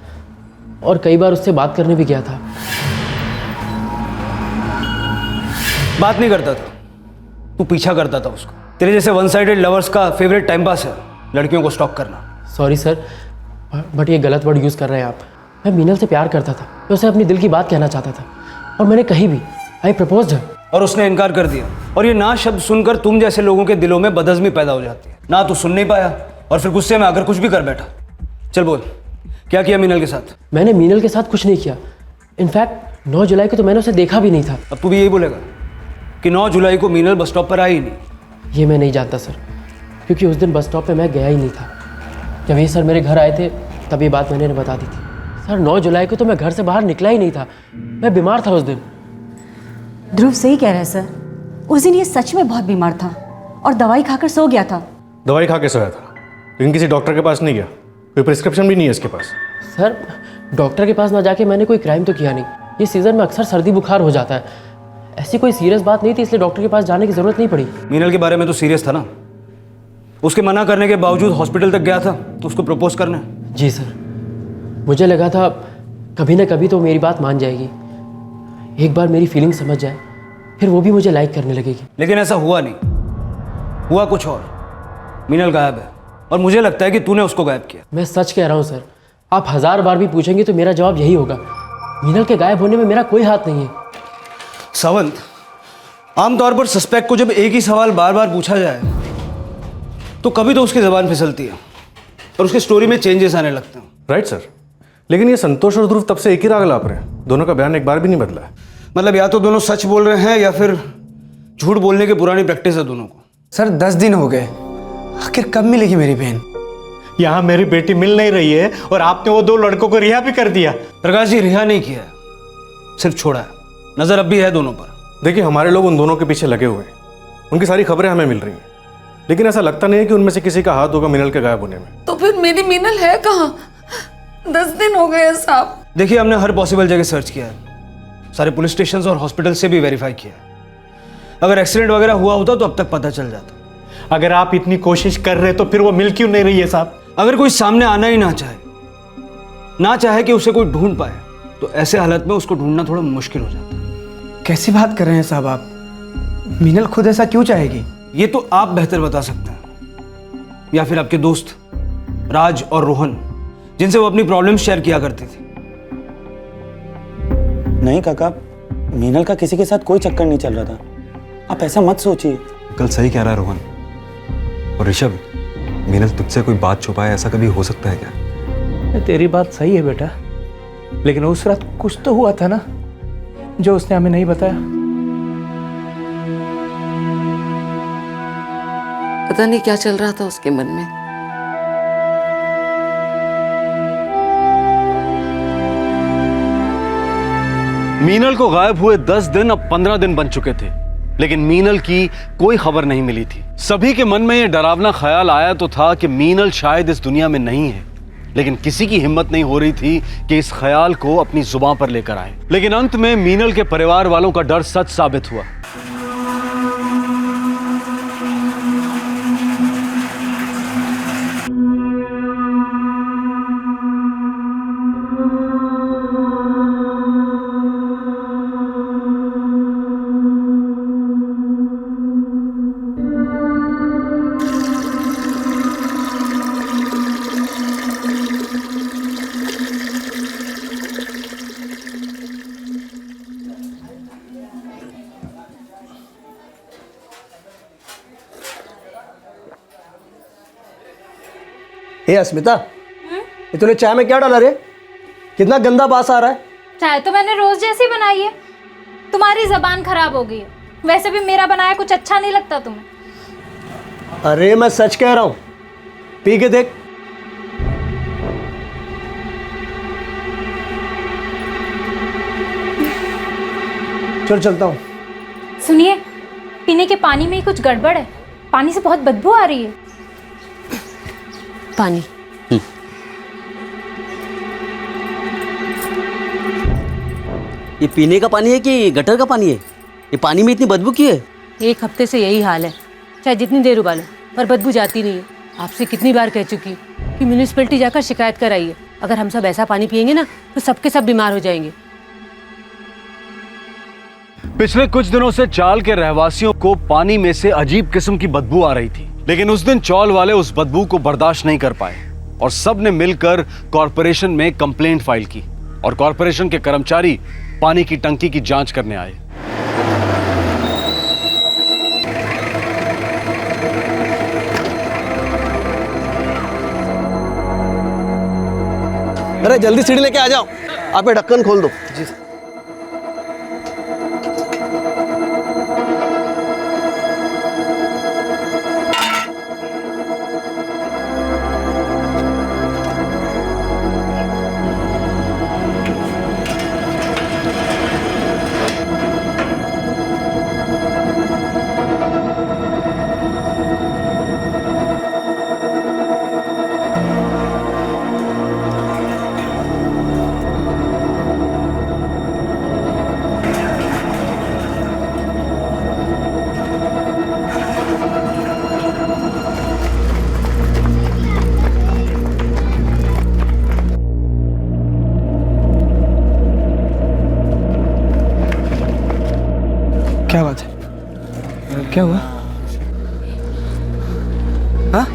और कई बार उससे बात करने भी गया था। बात नहीं करता था, तू पीछा करता था उसको। तेरे जैसे वन साइडेड लवर्स का फेवरेट टाइम पास है लड़कियों को स्टॉक करना। सॉरी सर, बट ये गलत वर्ड यूज़ कर रहे हैं आप। मैं मीनल से प्यार करता था, मैं उसे अपनी दिल की बात कहना चाहता था और मैंने कही भी, आई प्रपोज्ड हर। और उसने इनकार कर दिया। और ये ना शब्द सुनकर तुम जैसे लोगों के दिलों में बदहज़मी पैदा हो जाती है। ना तू सुन नहीं पाया और फिर गुस्से में आकर कुछ भी कर बैठा। चल बोल, क्या किया मीनल के साथ? मैंने मीनल के साथ कुछ नहीं किया। इनफैक्ट 9 जुलाई को तो मैंने उसे देखा भी नहीं था। अब तू भी यही बोलेगा कि 9 जुलाई को मीनल बस स्टॉप पर आई ही नहीं? ये मैं नहीं जानता सर, क्योंकि उस दिन बस स्टॉप पे मैं गया ही नहीं था। जब ये सर मेरे घर आए थे तब ये बात मैंने बता दी थी। सर 9 जुलाई को तो मैं घर से बाहर निकला ही नहीं था, मैं बीमार था उस दिन। ध्रुव सही कह रहा है सर, उस दिन ये सच में बहुत बीमार था और दवाई खाकर सो गया था। दवाई खा के सोया था, लेकिन किसी डॉक्टर के पास नहीं गया, कोई प्रिस्क्रिप्शन भी नहीं है इसके पास। सर डॉक्टर के पास ना जाके मैंने कोई क्राइम तो किया नहीं। ये सीज़न में अक्सर सर्दी बुखार हो जाता है, ऐसी कोई सीरियस बात नहीं थी, इसलिए डॉक्टर के पास जाने की ज़रूरत नहीं पड़ी। मीनल के बारे में तो सीरियस था ना, उसके मना करने के बावजूद हॉस्पिटल तक गया था तो उसको प्रपोज करना। जी सर, मुझे लगा था कभी ना कभी तो मेरी बात मान जाएगी, एक बार मेरी फीलिंग समझ जाए, फिर वो भी मुझे लाइक करने लगेगी। लेकिन ऐसा हुआ नहीं, हुआ कुछ और। मीनल गायब है और मुझे लगता है कि तूने उसको गायब किया। मैं सच कह रहा हूँ सर, आप 1000 बार भी पूछेंगे तो मेरा जवाब यही होगा, मीनल के गायब होने में मेरा कोई हाथ नहीं है। सावंत, आमतौर पर सस्पेक्ट को जब एक ही सवाल बार बार पूछा जाए तो कभी तो उसकी जबान फिसलती है और उसकी स्टोरी में चेंजेस आने लगते हैं। राइट सर, लेकिन ये संतोष और ध्रुव तब से एक ही राग लाप रहे हैं, दोनों का बयान एक बार भी नहीं बदला है। मतलब या तो दोनों सच बोल रहे हैं या फिर झूठ बोलने की पुरानी प्रैक्टिस है दोनों को। सर 10 दिन हो गए, आखिर कब मिलेगी मेरी बहन? यहाँ मेरी बेटी मिल नहीं रही है और आपने वो 2 लड़कों को रिहा भी कर दिया। प्रकाश जी, रिहा नहीं किया, सिर्फ छोड़ा है। नजर अब भी है दोनों पर। देखिए, हमारे लोग उन दोनों के पीछे लगे हुए हैं, उनकी सारी खबरें हमें मिल रही हैं, लेकिन ऐसा लगता नहीं है कि उनमें से किसी का हाथ होगा मीनल के गायब होने में। तो फिर मेरी मीनल है कहाँ? 10 दिन हो गए साहब। देखिए, हमने हर पॉसिबल जगह सर्च किया है, सारे पुलिस स्टेशन और हॉस्पिटल से भी वेरीफाई किया है। अगर एक्सीडेंट वगैरह हुआ होता तो अब तक पता चल जाता। अगर आप इतनी कोशिश कर रहे तो फिर वो मिल क्यों नहीं रही है साहब? अगर कोई सामने आना ही ना चाहे कि उसे कोई ढूंढ पाए, तो ऐसे हालत में उसको ढूंढना थोड़ा मुश्किल हो जाता है। कैसी बात कर रहे हैं साहब आप? मीनल खुद ऐसा क्यों चाहेगी? ये तो आप बेहतर बता सकते हैं, या फिर आपके दोस्त राज और रोहन, जिनसे वो अपनी प्रॉब्लम शेयर किया करती थी। नहीं काका, मीनल का किसी के साथ कोई चक्कर नहीं चल रहा था, आप ऐसा मत सोचिए। कल सही कह रहा है रोहन। और ऋषभ, मीनल तुझसे कोई बात छुपाए, ऐसा कभी हो सकता है क्या? तेरी बात सही है बेटा, लेकिन उस रात कुछ तो हुआ था ना जो उसने हमें नहीं बताया। पता नहीं क्या चल रहा था उसके मन में। मीनल को गायब हुए 10 दिन अब 15 दिन बन चुके थे, लेकिन मीनल की कोई खबर नहीं मिली थी। सभी के मन में यह डरावना ख्याल आया तो था कि मीनल शायद इस दुनिया में नहीं है, लेकिन किसी की हिम्मत नहीं हो रही थी कि इस ख्याल को अपनी जुबान पर लेकर आए। लेकिन अंत में मीनल के परिवार वालों का डर सच साबित हुआ। हे अस्मिता, ये तूने चाय में क्या डाला रे? कितना गंदा बास आ रहा है। चाय तो मैंने रोज जैसी बनाई है, तुम्हारी जबान खराब हो गई है। वैसे भी मेरा बनाया कुछ अच्छा नहीं लगता तुम्हें। अरे मैं सच कह रहा हूं, पी के देख। चल चलता हूँ। सुनिए, पीने के पानी में ही कुछ गड़बड़ है। पानी से बहुत बदबू आ रही है। पानी। ये पीने का पानी है कि गटर का पानी है? ये पानी में इतनी बदबू क्यों है? एक हफ्ते से यही हाल है, चाहे जितनी देर उबालो पर बदबू जाती नहीं है। आपसे कितनी बार कह चुकी हूँ कि म्यूनिसिपैलिटी जाकर शिकायत कराइए। अगर हम सब ऐसा पानी पियेंगे ना तो सबके सब बीमार हो जाएंगे। पिछले कुछ दिनों से चाल के रहवासियों को पानी में से अजीब किस्म की बदबू आ रही थी, लेकिन उस दिन चौल वाले उस बदबू को बर्दाश्त नहीं कर पाए और सब ने मिलकर कॉरपोरेशन में कंप्लेंट फाइल की और कॉरपोरेशन के कर्मचारी पानी की टंकी की जांच करने आए। अरे जल्दी सीढ़ी लेके आ जाओ, आप ये ढक्कन खोल दो। जी क्या बात है? क्या हुआ? हाँ?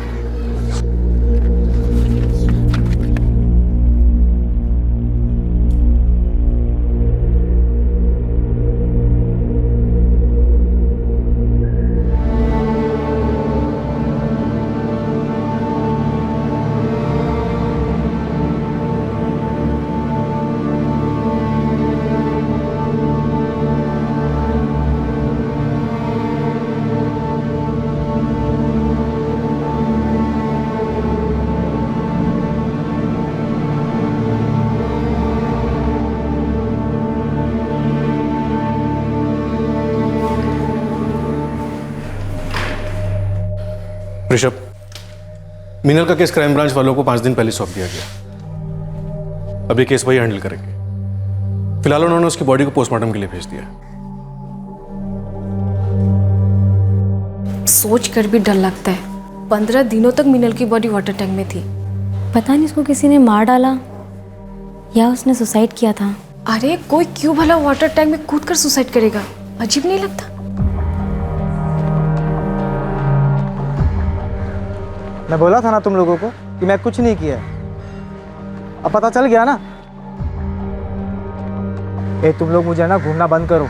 ऋषभ, मीनल का केस क्राइम ब्रांच वालों को 5 दिन पहले सौंप दिया गया। अब ये केस वही हैंडल करेंगे। फिलहाल उन्होंने उसकी बॉडी को पोस्टमार्टम के लिए भेज दिया। सोच कर भी डर लगता है। 15 दिनों तक मीनल की बॉडी वाटर टैंक में थी। पता नहीं उसको किसी ने मार डाला या उसने सुसाइड किया था। अरे कोई क्यों भला वाटर टैंक में कूद कर सुसाइड करेगा? अजीब नहीं लगता? मैं बोला था ना तुम लोगों को कि मैं कुछ नहीं किया। अब पता चल गया ना। तुम लोग मुझे ना घूमना बंद करो।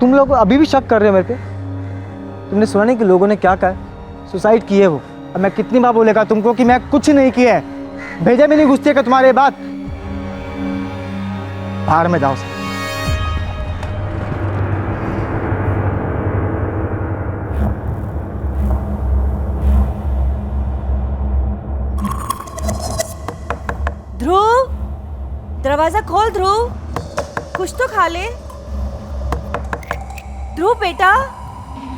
तुम लोग अभी भी शक कर रहे हो मेरे पे। तुमने सुना नहीं कि लोगों ने क्या कहा? सुसाइड की है वो। अब मैं कितनी बार बोलेगा तुमको कि मैं कुछ नहीं किया है। भेजा में नहीं घुसती है कि तुम्हारे बात। बाहर में जाओ। ध्रुव, दरवाजा खोल ध्रुव, कुछ तो खा ले। ध्रुव बेटा,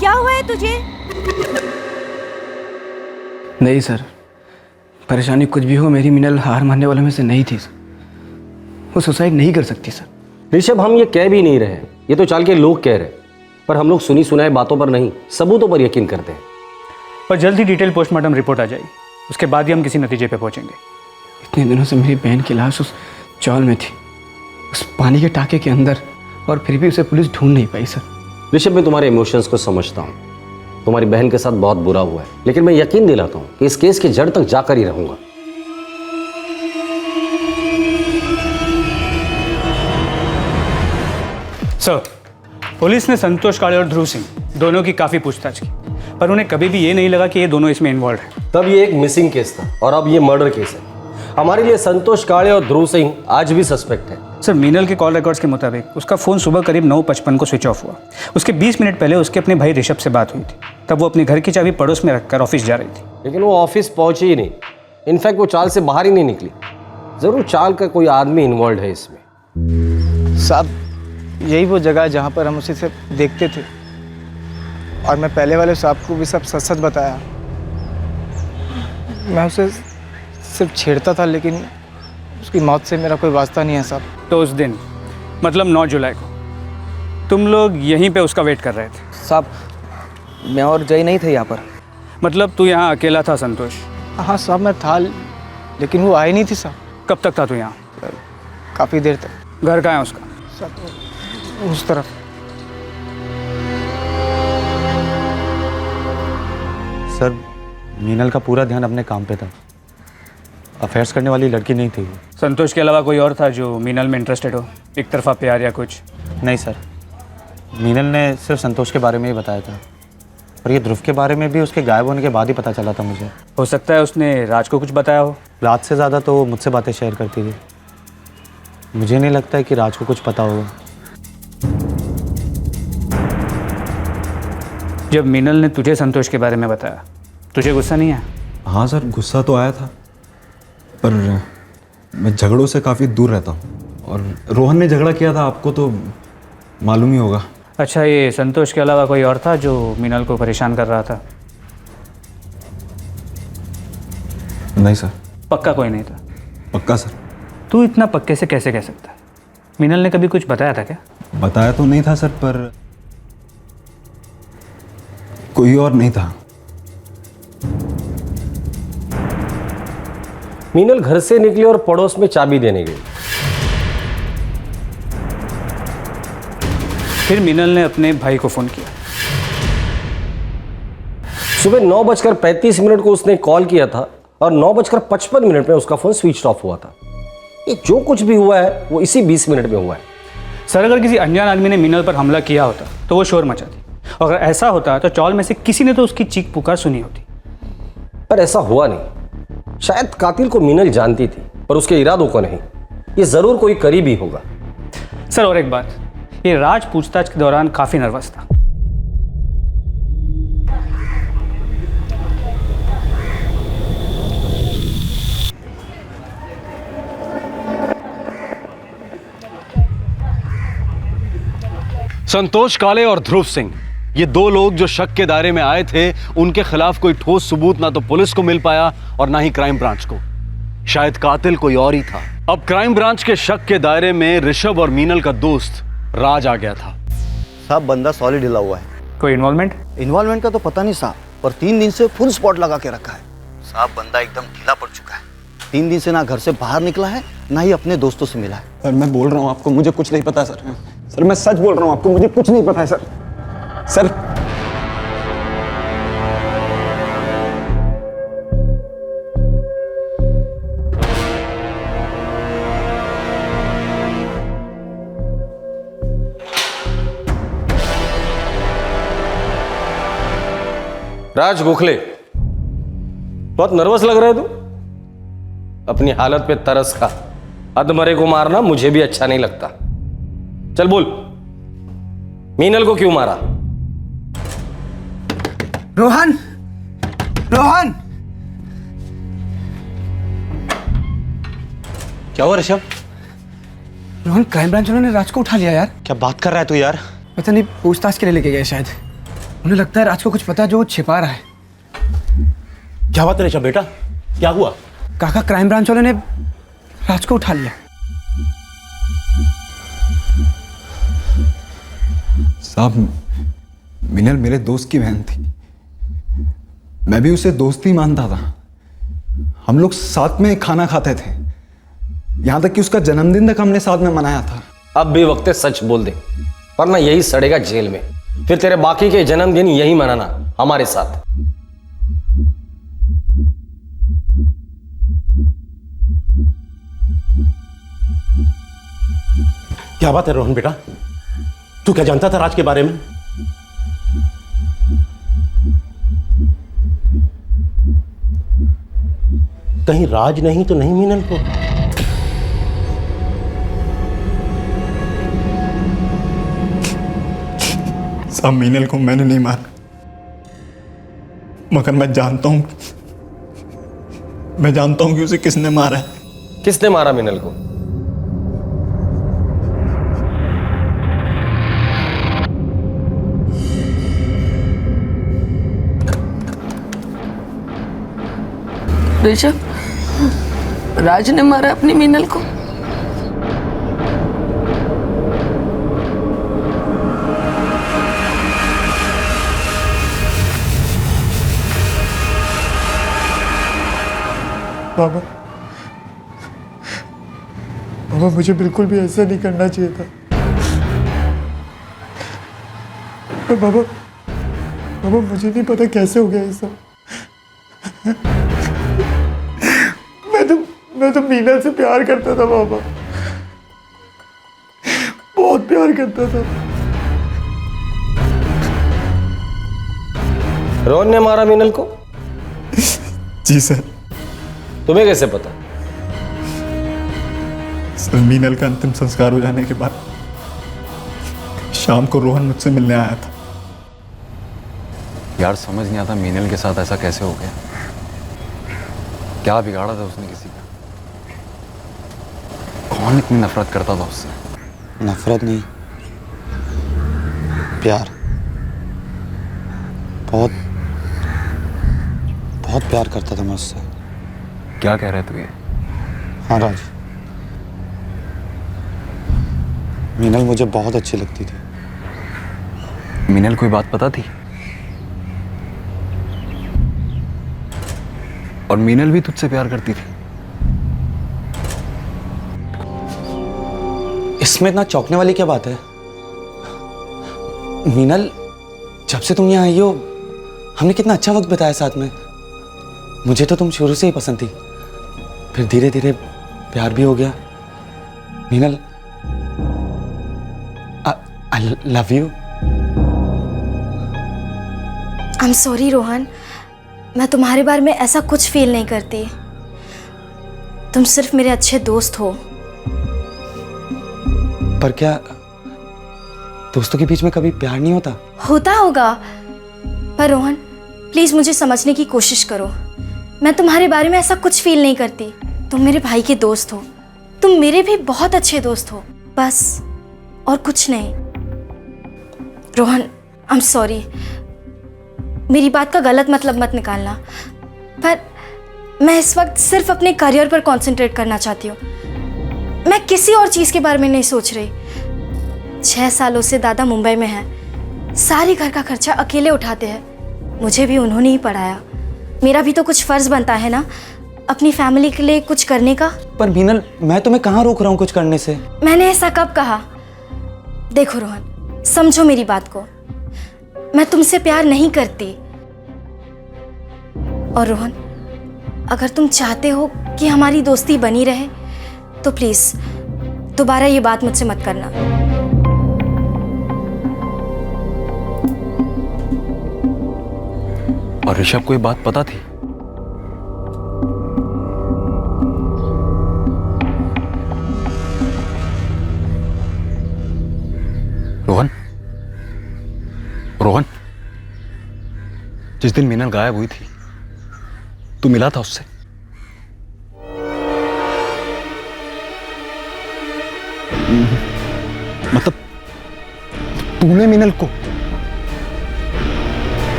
क्या हुआ है तुझे? नहीं सर, परेशानी कुछ भी हो, मेरी मीनल हार मानने वालों में से नहीं थी। वो सुसाइड नहीं कर सकती सर। ऋषभ, हम ये कह भी नहीं रहे, ये तो चाल के लोग कह रहे, पर हम लोग सुनी सुनाए बातों पर नहीं, सबूतों पर यकीन करते हैं। पर जल्द ही डिटेल पोस्टमार्टम रिपोर्ट आ जाएगी, उसके बाद ही हम किसी नतीजे पे पहुंचेंगे। इतने दिनों से मेरी बहन की लाश उस चौल में थी, उस पानी के टाके के अंदर, और फिर भी उसे पुलिस ढूंढ नहीं पाई सर। ऋषभ, मैं तुम्हारे इमोशंस को समझता हूँ, तुम्हारी बहन के साथ बहुत बुरा हुआ है, लेकिन मैं यकीन दिलाता हूँ कि इस केस की जड़ तक जाकर ही रहूंगा। सर, पुलिस ने संतोष काले और ध्रुव सिंह दोनों की काफी पूछताछ की, पर उन्हें कभी भी ये नहीं लगा कि ये दोनों इसमें इन्वॉल्व हैं। तब ये एक मिसिंग केस था और अब ये मर्डर केस है। हमारे लिए संतोष काले और ध्रुव सिंह आज भी सस्पेक्ट है। सर, मीनल के कॉल रिकॉर्ड्स के मुताबिक उसका फ़ोन सुबह करीब 9:55 को स्विच ऑफ हुआ। उसके 20 मिनट पहले उसके अपने भाई ऋषभ से बात हुई थी। तब वो अपने घर की चाबी पड़ोस में रखकर ऑफिस जा रही थी। लेकिन वो ऑफिस पहुंची ही नहीं। इनफैक्ट वो चाल से बाहर ही नहीं निकली। जरूर चाल का कोई आदमी इन्वॉल्व है इसमें। साहब यही वो जगह है जहाँ पर हम उसे सिर्फ देखते थे, और मैं पहले वाले साहब को भी सब सच सच बताया। मैं उसे सिर्फ छेड़ता था, लेकिन उसकी मौत से मेरा कोई वास्ता नहीं है साहब। तो उस दिन मतलब 9 जुलाई को तुम लोग यहीं पे उसका वेट कर रहे थे? साहब मैं और जय नहीं थे यहाँ पर। मतलब तू यहाँ अकेला था संतोष? हाँ साहब मैं था, लेकिन वो आई नहीं थी साहब। कब तक था तू यहाँ? काफ़ी देर तक। घर कहाँ है उसका? साहब उस तरफ। सर मीनल का पूरा ध्यान अपने काम पे था, अफेयर्स करने वाली लड़की नहीं थी वो। संतोष के अलावा कोई और था जो मीनल में इंटरेस्टेड हो, एक तरफा प्यार या कुछ? नहीं सर, मीनल ने सिर्फ संतोष के बारे में ही बताया था, और ये ध्रुव के बारे में भी उसके गायब होने के बाद ही पता चला था मुझे। हो सकता है उसने राज को कुछ बताया हो। राज से ज़्यादा तो वो मुझसे बातें शेयर करती थी। मुझे नहीं लगता है कि राज को कुछ पता होगा। जब मीनल ने तुझे संतोष के बारे में बताया, तुझे गुस्सा नहीं आया? हाँ सर, गुस्सा तो आया था, पर मैं झगड़ों से काफ़ी दूर रहता हूँ, और रोहन ने झगड़ा किया था, आपको तो मालूम ही होगा। अच्छा, ये संतोष के अलावा कोई और था जो मीनल को परेशान कर रहा था? नहीं सर। पक्का कोई नहीं था? पक्का सर। तू इतना पक्के से कैसे कह सकता है? मीनल ने कभी कुछ बताया था क्या? बताया तो नहीं था सर, पर कोई और नहीं था। मीनल घर से निकली और पड़ोस में चाबी देने गई। फिर मीनल ने अपने भाई को फोन किया। सुबह 9:35 को उसने कॉल किया था, और 9:55 में उसका फोन स्विच ऑफ हुआ था। ये जो कुछ भी हुआ है वो इसी 20 मिनट में हुआ है। सर, अगर किसी अनजान आदमी ने मीनल पर हमला किया होता तो वो शोर मचाती, और अगर ऐसा होता तो चौल में से किसी ने तो उसकी चीख पुकार सुनी होती। पर ऐसा हुआ नहीं। शायद कातिल को मीनल जानती थी, पर उसके इरादों को नहीं। ये जरूर कोई करीबी होगा। सर, और एक बात, ये राज पूछताछ के दौरान काफी नर्वस था। संतोष काले और ध्रुव सिंह, ये दो लोग जो शक के दायरे में आए थे, उनके खिलाफ कोई ठोस सबूत ना तो पुलिस को मिल पाया और ना ही क्राइम ब्रांच को। शायद कातिल कोई और ही था। अब क्राइम ब्रांच के शक के दायरे में ऋषभ और मीनल का दोस्त राज आ गया था। साहब बंदा सॉलिड हिला हुआ है। कोई इन्वॉल्वमेंट? इन्वॉल्वमेंट का तो पता नहीं साहब, पर 3 दिन से फुल स्पॉट लगा के रखा है। साहब बंदा एकदम ढीला पड़ चुका है। 3 दिन से ना घर से बाहर निकला है, ना ही अपने दोस्तों से मिला है। सर मैं बोल रहा हूँ आपको, मुझे कुछ नहीं पता सर। सर मैं सच बोल रहा हूँ आपको, मुझे कुछ नहीं पता है सर। सर राज गोखले, बहुत नर्वस लग रहा है तू। अपनी हालत पे तरस खा। अधमरे को मारना मुझे भी अच्छा नहीं लगता। चल बोल, मीनल को क्यों मारा? रोहन, रोहन! क्या हुआ ऋषभ? रोहन, क्राइम ब्रांच वालों ने राज को उठा लिया यार। क्या बात कर रहा है तू यार? पता नहीं, पूछताछ के लिए लेके गए शायद। उन्हें लगता है राज को कुछ पता जो वो छिपा रहा है। क्या बात है ऋषभ बेटा, क्या हुआ? काका, क्राइम ब्रांच वालों ने राज को उठा लिया। साहब, मीनल मेरे दोस्त की बहन थी। मैं भी उसे दोस्त ही मानता था। हम लोग साथ में खाना खाते थे, यहां तक कि उसका जन्मदिन तक हमने साथ में मनाया था। अब भी वक्त सच बोल दे, वरना यही सड़ेगा जेल में। फिर तेरे बाकी के जन्मदिन यही मनाना हमारे साथ। क्या बात है रोहन बेटा, तू क्या जानता था राज के बारे में? कहीं राज नहीं तो नहीं मीनल को? साहब मीनल को मैंने नहीं मारा, मगर मैं जानता हूं कि उसे किसने मारा है। किसने मारा मीनल को? ऋषभ, राज ने मारा अपनी मीनल को। बाबा, बाबा मुझे बिल्कुल भी ऐसा नहीं करना चाहिए था। पर बाबा, बाबा मुझे नहीं पता कैसे हो गया ये सब। मैं तो मीनल से प्यार करता था बाबा, बहुत प्यार करता था। रोहन ने मारा मीनल को? जी सर। तुम्हें कैसे पता? सर, मीनल का अंतिम संस्कार हो जाने के बाद शाम को रोहन मुझसे मिलने आया था। यार समझ नहीं आता मीनल के साथ ऐसा कैसे हो गया। क्या बिगाड़ा था उसने किसी का? कौन इतनी नफरत करता था उससे? नफरत नहीं, प्यार। बहुत बहुत प्यार करता था मैं उससे। क्या कह रहे तू ये? हाँ राज, मीनल मुझे बहुत अच्छी लगती थी। मीनल कोई बात पता थी? और मीनल भी तुझसे प्यार करती थी? इसमें इतना चौंकने वाली क्या बात है? मीनल, जब से तुम यहाँ आई हो हमने कितना अच्छा वक्त बिताया साथ में। मुझे तो तुम शुरू से ही पसंद थी, फिर धीरे धीरे प्यार भी हो गया। Meenal, I love you. I am sorry Rohan, मैं तुम्हारे बारे में ऐसा कुछ फील नहीं करती। तुम सिर्फ मेरे अच्छे दोस्त हो। पर क्या दोस्तों के बीच में कभी प्यार नहीं होता? होता होगा, पर रोहन प्लीज मुझे समझने की कोशिश करो। मैं तुम्हारे बारे में ऐसा कुछ फील नहीं करती। तुम मेरे भाई के दोस्त हो, तुम मेरे भी बहुत अच्छे दोस्त हो, बस और कुछ नहीं। रोहन आई एम सॉरी, मेरी बात का गलत मतलब मत निकालना, पर मैं इस वक्त सिर्फ अपने करियर पर कंसंट्रेट करना चाहती हूँ। मैं किसी और चीज़ के बारे में नहीं सोच रही। 6 सालों से दादा मुंबई में हैं, सारी घर का खर्चा अकेले उठाते हैं। मुझे भी उन्होंने ही पढ़ाया। मेरा भी तो कुछ फ़र्ज़ बनता है ना अपनी फैमिली के लिए कुछ करने का। पर मीनल, मैं तुम्हें कहाँ रोक रहा हूँ कुछ करने से? मैंने ऐसा कब कहा? देखो रोहन, समझो मेरी बात को। मैं तुमसे प्यार नहीं करती। और रोहन, अगर तुम चाहते हो कि हमारी दोस्ती बनी रहे तो प्लीज़ दोबारा ये बात मुझसे मत करना। और ऋषभ को ये बात पता थी? रोहन, रोहन, जिस दिन मीनल गायब हुई थी तू मिला था उससे? मतलब तूने मीनल को?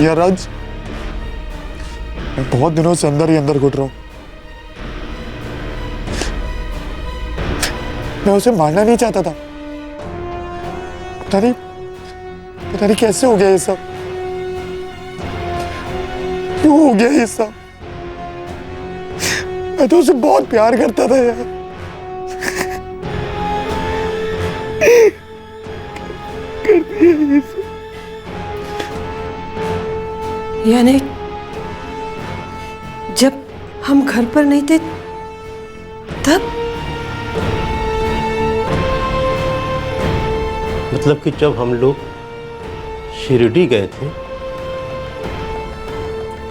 यार राज, मैं बहुत दिनों से अंदर ही अंदर घुट रहा हूं। मैं उसे मारना नहीं चाहता था। पता नहीं कैसे हो गया ये सब, क्यों हो गया ये सब। मैं तो उसे बहुत प्यार करता था यार। कर दिया ये सब। यानी जब हम घर पर नहीं थे तब? मतलब कि जब हम लोग शिरडी गए थे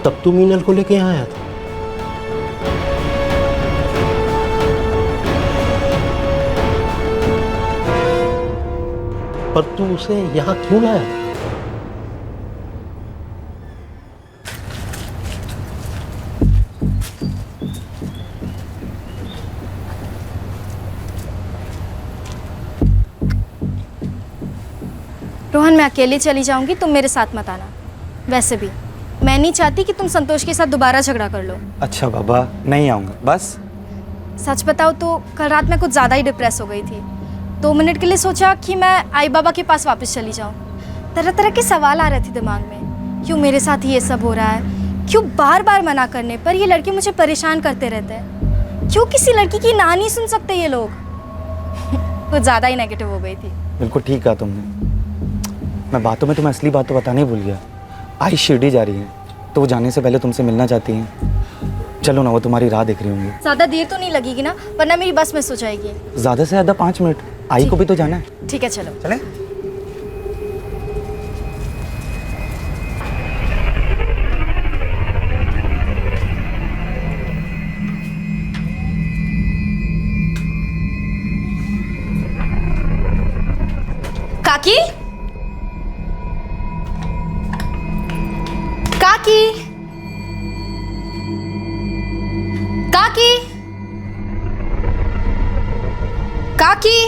तब तू मीनल को लेके यहाँ आया था? पर तू उसे यहाँ क्यों लाया? रोहन, मैं अकेले चली जाऊंगी, तुम मेरे साथ मत आना। वैसे भी मैं नहीं चाहती कि तुम संतोष के साथ दोबारा झगड़ा कर लो। अच्छा बाबा, नहीं आऊँगा बस। सच बताओ तो कल रात मैं कुछ ज़्यादा ही डिप्रेस हो गई थी। 2 मिनट के लिए सोचा कि मैं आई बाबा के पास वापस चली जाऊँ। तरह तरह के सवाल आ रहे थे दिमाग में, क्यों मेरे साथ ये सब हो रहा है, क्यों बार बार मना करने पर ये लड़के मुझे परेशान करते रहते हैं, क्यों किसी लड़की की ना नहीं सुन सकते ये लोग। कुछ ज़्यादा ही नेगेटिव हो गई थी। बिल्कुल ठीक कहा तुमने। मैं बातों में तुम्हें असली बात तो बताने ही भूल गया। आई शिरडी जा रही है तो वो जाने से पहले तुमसे मिलना चाहती हैं। चलो ना, वो तुम्हारी राह देख रही होंगी। ज़्यादा देर तो नहीं लगेगी ना, वरना मेरी बस मिस हो जाएगी। ज़्यादा से ज़्यादा 5 मिनट। आई को भी तो जाना है। ठीक है चलो। चले। काकी, काकी, काकी, काकी।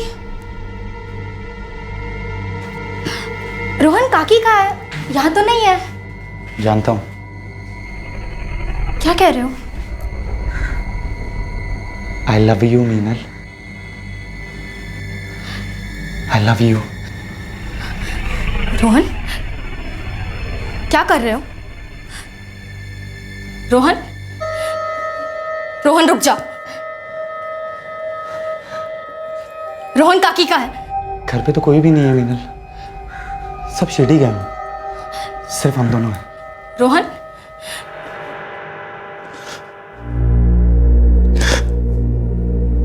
रोहन, काकी कहाँ है? यहाँ तो नहीं है। जानता हूँ। क्या कह रहे हो? I love you Meenal, I love you. Rohan, क्या कर रहे हो? रोहन, रोहन रुक जाओ। रोहन, काकी कहाँ है? घर पे तो कोई भी नहीं है मीनल, सब शिरडी गए हैं, सिर्फ हम दोनों हैं। रोहन,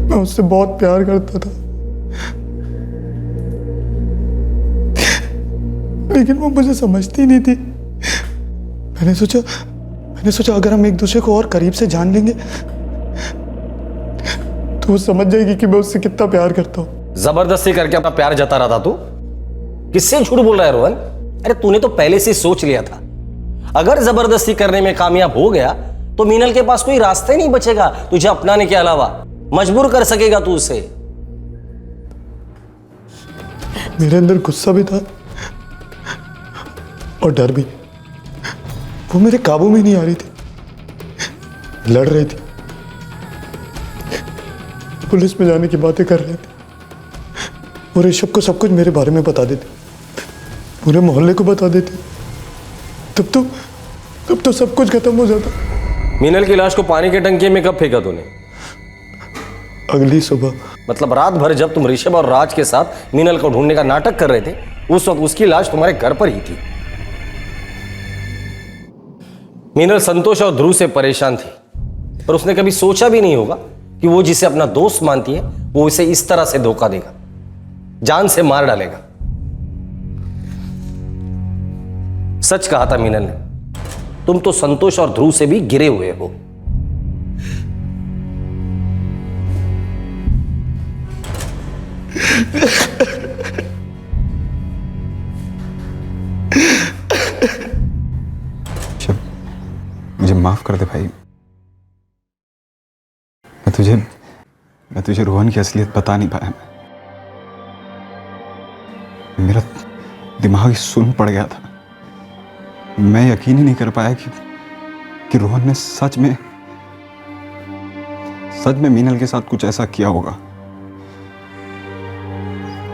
मैं उससे बहुत प्यार करता था, लेकिन वो मुझे समझती नहीं थी। मैंने सोचा अगर हम एक दूसरे को और करीब से जान लेंगे तो वो समझ जाएगी कि मैं उससे कितना प्यार करता हूँ। जबरदस्ती करके अपना प्यार जता रहा था तू। किससे झूठ बोल रहा है रोहन? अरे तूने तो पहले से सोच लिया था, अगर जबरदस्ती करने में कामयाब हो गया तो मीनल के पास कोई रास्ता ही नहीं बचेगा तुझे अपनाने के अलावा। मजबूर कर सकेगा तू उसे। मेरे अंदर गुस्सा भी था और डर भी। वो मेरे काबू में नहीं आ रही थी, लड़ रही थी, पुलिस में जाने की बातें कर रहे थे। वो ऋषभ को सब कुछ मेरे बारे में बता देते, पूरे मोहल्ले को बता देते। तब तो सब कुछ खत्म हो जाता। मीनल की लाश को पानी के टंकी में कब फेंका तूने? अगली सुबह। मतलब रात भर जब तुम ऋषभ और राज के साथ मीनल को ढूंढने का नाटक कर रहे थे, उस वक्त उसकी लाश तुम्हारे घर पर ही थी। मीनल संतोष और ध्रुव से परेशान थी, पर उसने कभी सोचा भी नहीं होगा कि वो जिसे अपना दोस्त मानती है वो इसे इस तरह से धोखा देगा, जान से मार डालेगा। सच कहा था मीनल ने, तुम तो संतोष और ध्रुव से भी गिरे हुए हो। मुझे माफ कर दे भाई। मैं तुझे रोहन की असलियत बता नहीं पाया। मेरा दिमाग ही सुन्न पड़ गया था। मैं यकीन ही नहीं कर पाया कि रोहन ने सच में मीनल के साथ कुछ ऐसा किया होगा।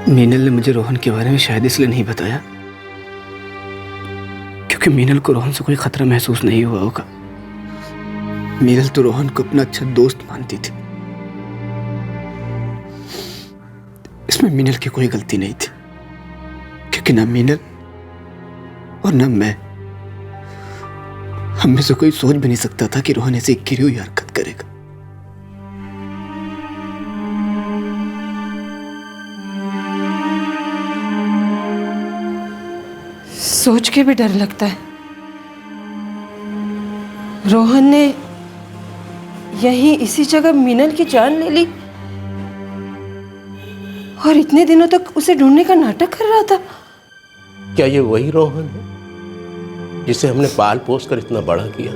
मीनल ने मुझे रोहन के बारे में शायद इसलिए नहीं बताया क्योंकि मीनल को रोहन से कोई खतरा महसूस नहीं हुआ होगा। मीनल तो रोहन को अपना अच्छा दोस्त मानती थी। इसमें मीनल की कोई गलती नहीं थी, क्योंकि ना मीनल और ना मैं, हम में से कोई सोच भी नहीं सकता था कि रोहन ऐसी गिरी हुई हरकत करेगा। सोच के भी डर लगता है। रोहन ने यहीं इसी जगह मीनल की जान ले ली और इतने दिनों तक उसे ढूंढने का नाटक कर रहा था। क्या ये वही रोहन है जिसे हमने पाल पोस कर इतना बड़ा किया?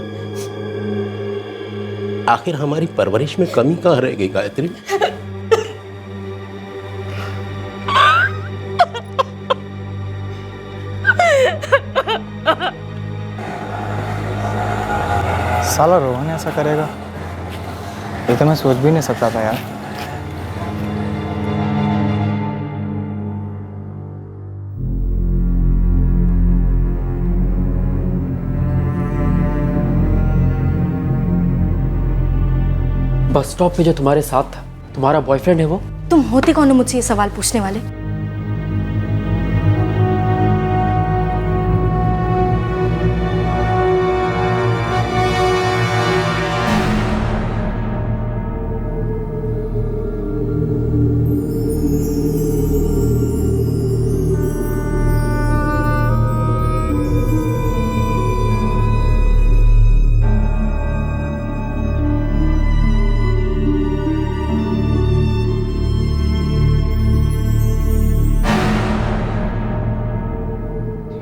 आखिर हमारी परवरिश में कमी कहाँ रह गई गायत्री? साला रोहन ऐसा करेगा, ये तो मैं सोच भी नहीं सकता था यार। बस स्टॉप पे जो तुम्हारे साथ था, तुम्हारा बॉयफ्रेंड है वो? तुम होते कौन हो मुझसे ये सवाल पूछने वाले?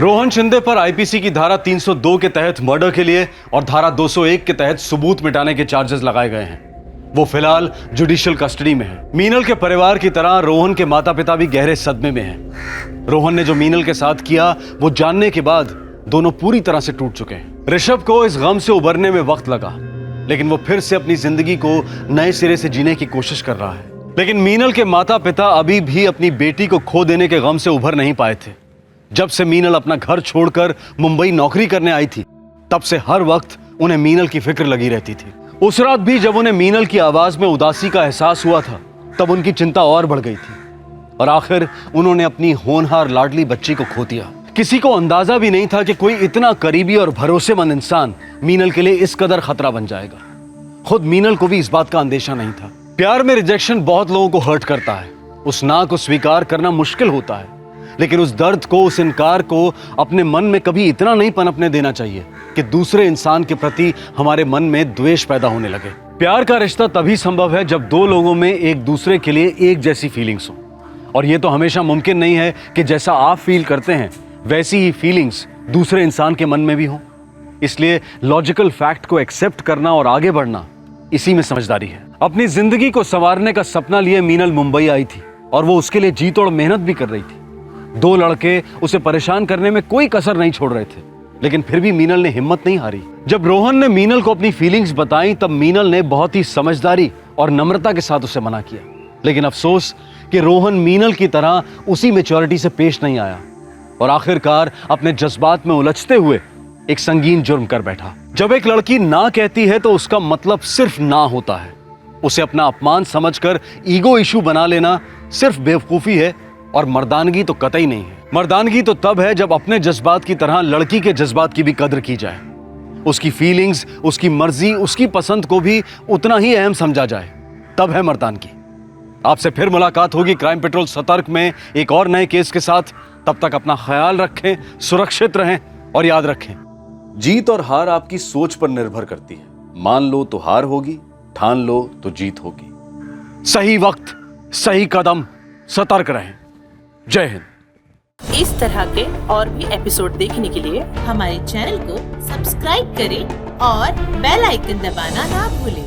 रोहन शिंदे पर आईपीसी की धारा 302 के तहत मर्डर के लिए और धारा 201 के तहत सबूत मिटाने के चार्जेस लगाए गए हैं। वो फिलहाल जुडिशियल कस्टडी में है। मीनल के परिवार की तरह रोहन के माता पिता भी गहरे सदमे में हैं। रोहन ने जो मीनल के साथ किया वो जानने के बाद दोनों पूरी तरह से टूट चुके हैं। ऋषभ को इस गम से उबरने में वक्त लगा, लेकिन वो फिर से अपनी जिंदगी को नए सिरे से जीने की कोशिश कर रहा है। लेकिन मीनल के माता पिता अभी भी अपनी बेटी को खो देने के गम से उभर नहीं पाए थे। जब से मीनल अपना घर छोड़कर मुंबई नौकरी करने आई थी, तब से हर वक्त उन्हें मीनल की फिक्र लगी रहती थी। उस रात भी जब उन्हें मीनल की आवाज में उदासी का एहसास हुआ था, तब उनकी चिंता और बढ़ गई थी और आखिर उन्होंने अपनी होनहार लाडली बच्ची को खो दिया। किसी को अंदाजा भी नहीं था कि कोई इतना करीबी और भरोसेमंद इंसान मीनल के लिए इस कदर खतरा बन जाएगा। खुद मीनल को भी इस बात का अंदेशा नहीं था। प्यार में रिजेक्शन बहुत लोगों को हर्ट करता है। उस ना को स्वीकार करना मुश्किल होता है, लेकिन उस दर्द को, उस इनकार को अपने मन में कभी इतना नहीं पनपने देना चाहिए कि दूसरे इंसान के प्रति हमारे मन में द्वेष पैदा होने लगे। प्यार का रिश्ता तभी संभव है जब दो लोगों में एक दूसरे के लिए एक जैसी फीलिंग्स हो, और ये तो हमेशा मुमकिन नहीं है कि जैसा आप फील करते हैं वैसी ही फीलिंग्स दूसरे इंसान के मन में भी हो। इसलिए लॉजिकल फैक्ट को एक्सेप्ट करना और आगे बढ़ना, इसी में समझदारी है। अपनी जिंदगी को संवारने का सपना लिए मीनल मुंबई आई थी और वो उसके लिए जी तोड़ मेहनत भी कर रही थी। दो लड़के उसे परेशान करने में कोई कसर नहीं छोड़ रहे थे, लेकिन फिर भी मीनल ने हिम्मत नहीं हारी। जब रोहन ने मीनल को अपनी फीलिंग्स बताई, तब मीनल ने बहुत ही समझदारी और नम्रता के साथ उसे मना किया। लेकिन अफसोस कि रोहन मीनल की तरह उसी मैच्योरिटी से पेश नहीं आया और आखिरकार अपने जज्बात में उलझते हुए एक संगीन जुर्म कर बैठा। जब एक लड़की ना कहती है तो उसका मतलब सिर्फ ना होता है। उसे अपना अपमान समझकर ईगो इशू बना लेना सिर्फ बेवकूफी है और मर्दानगी तो कतई नहीं है। मर्दानगी तो तब है जब अपने जज्बात की तरह लड़की के जज्बात की भी कदर की जाए, उसकी फीलिंग्स, उसकी मर्जी, उसकी पसंद को भी उतना ही अहम समझा जाए, तब है मर्दानगी। आपसे फिर मुलाकात होगी क्राइम पेट्रोल सतर्क में एक और नए केस के साथ। तब तक अपना ख्याल रखें, सुरक्षित रहें और याद रखें, जीत और हार आपकी सोच पर निर्भर करती है। मान लो तो हार होगी, ठान लो तो जीत होगी। सही वक्त, सही कदम, सतर्क रहें। जय हिंद। इस तरह के और भी एपिसोड देखने के लिए हमारे चैनल को सब्सक्राइब करें और बेल आइकन दबाना ना भूलें।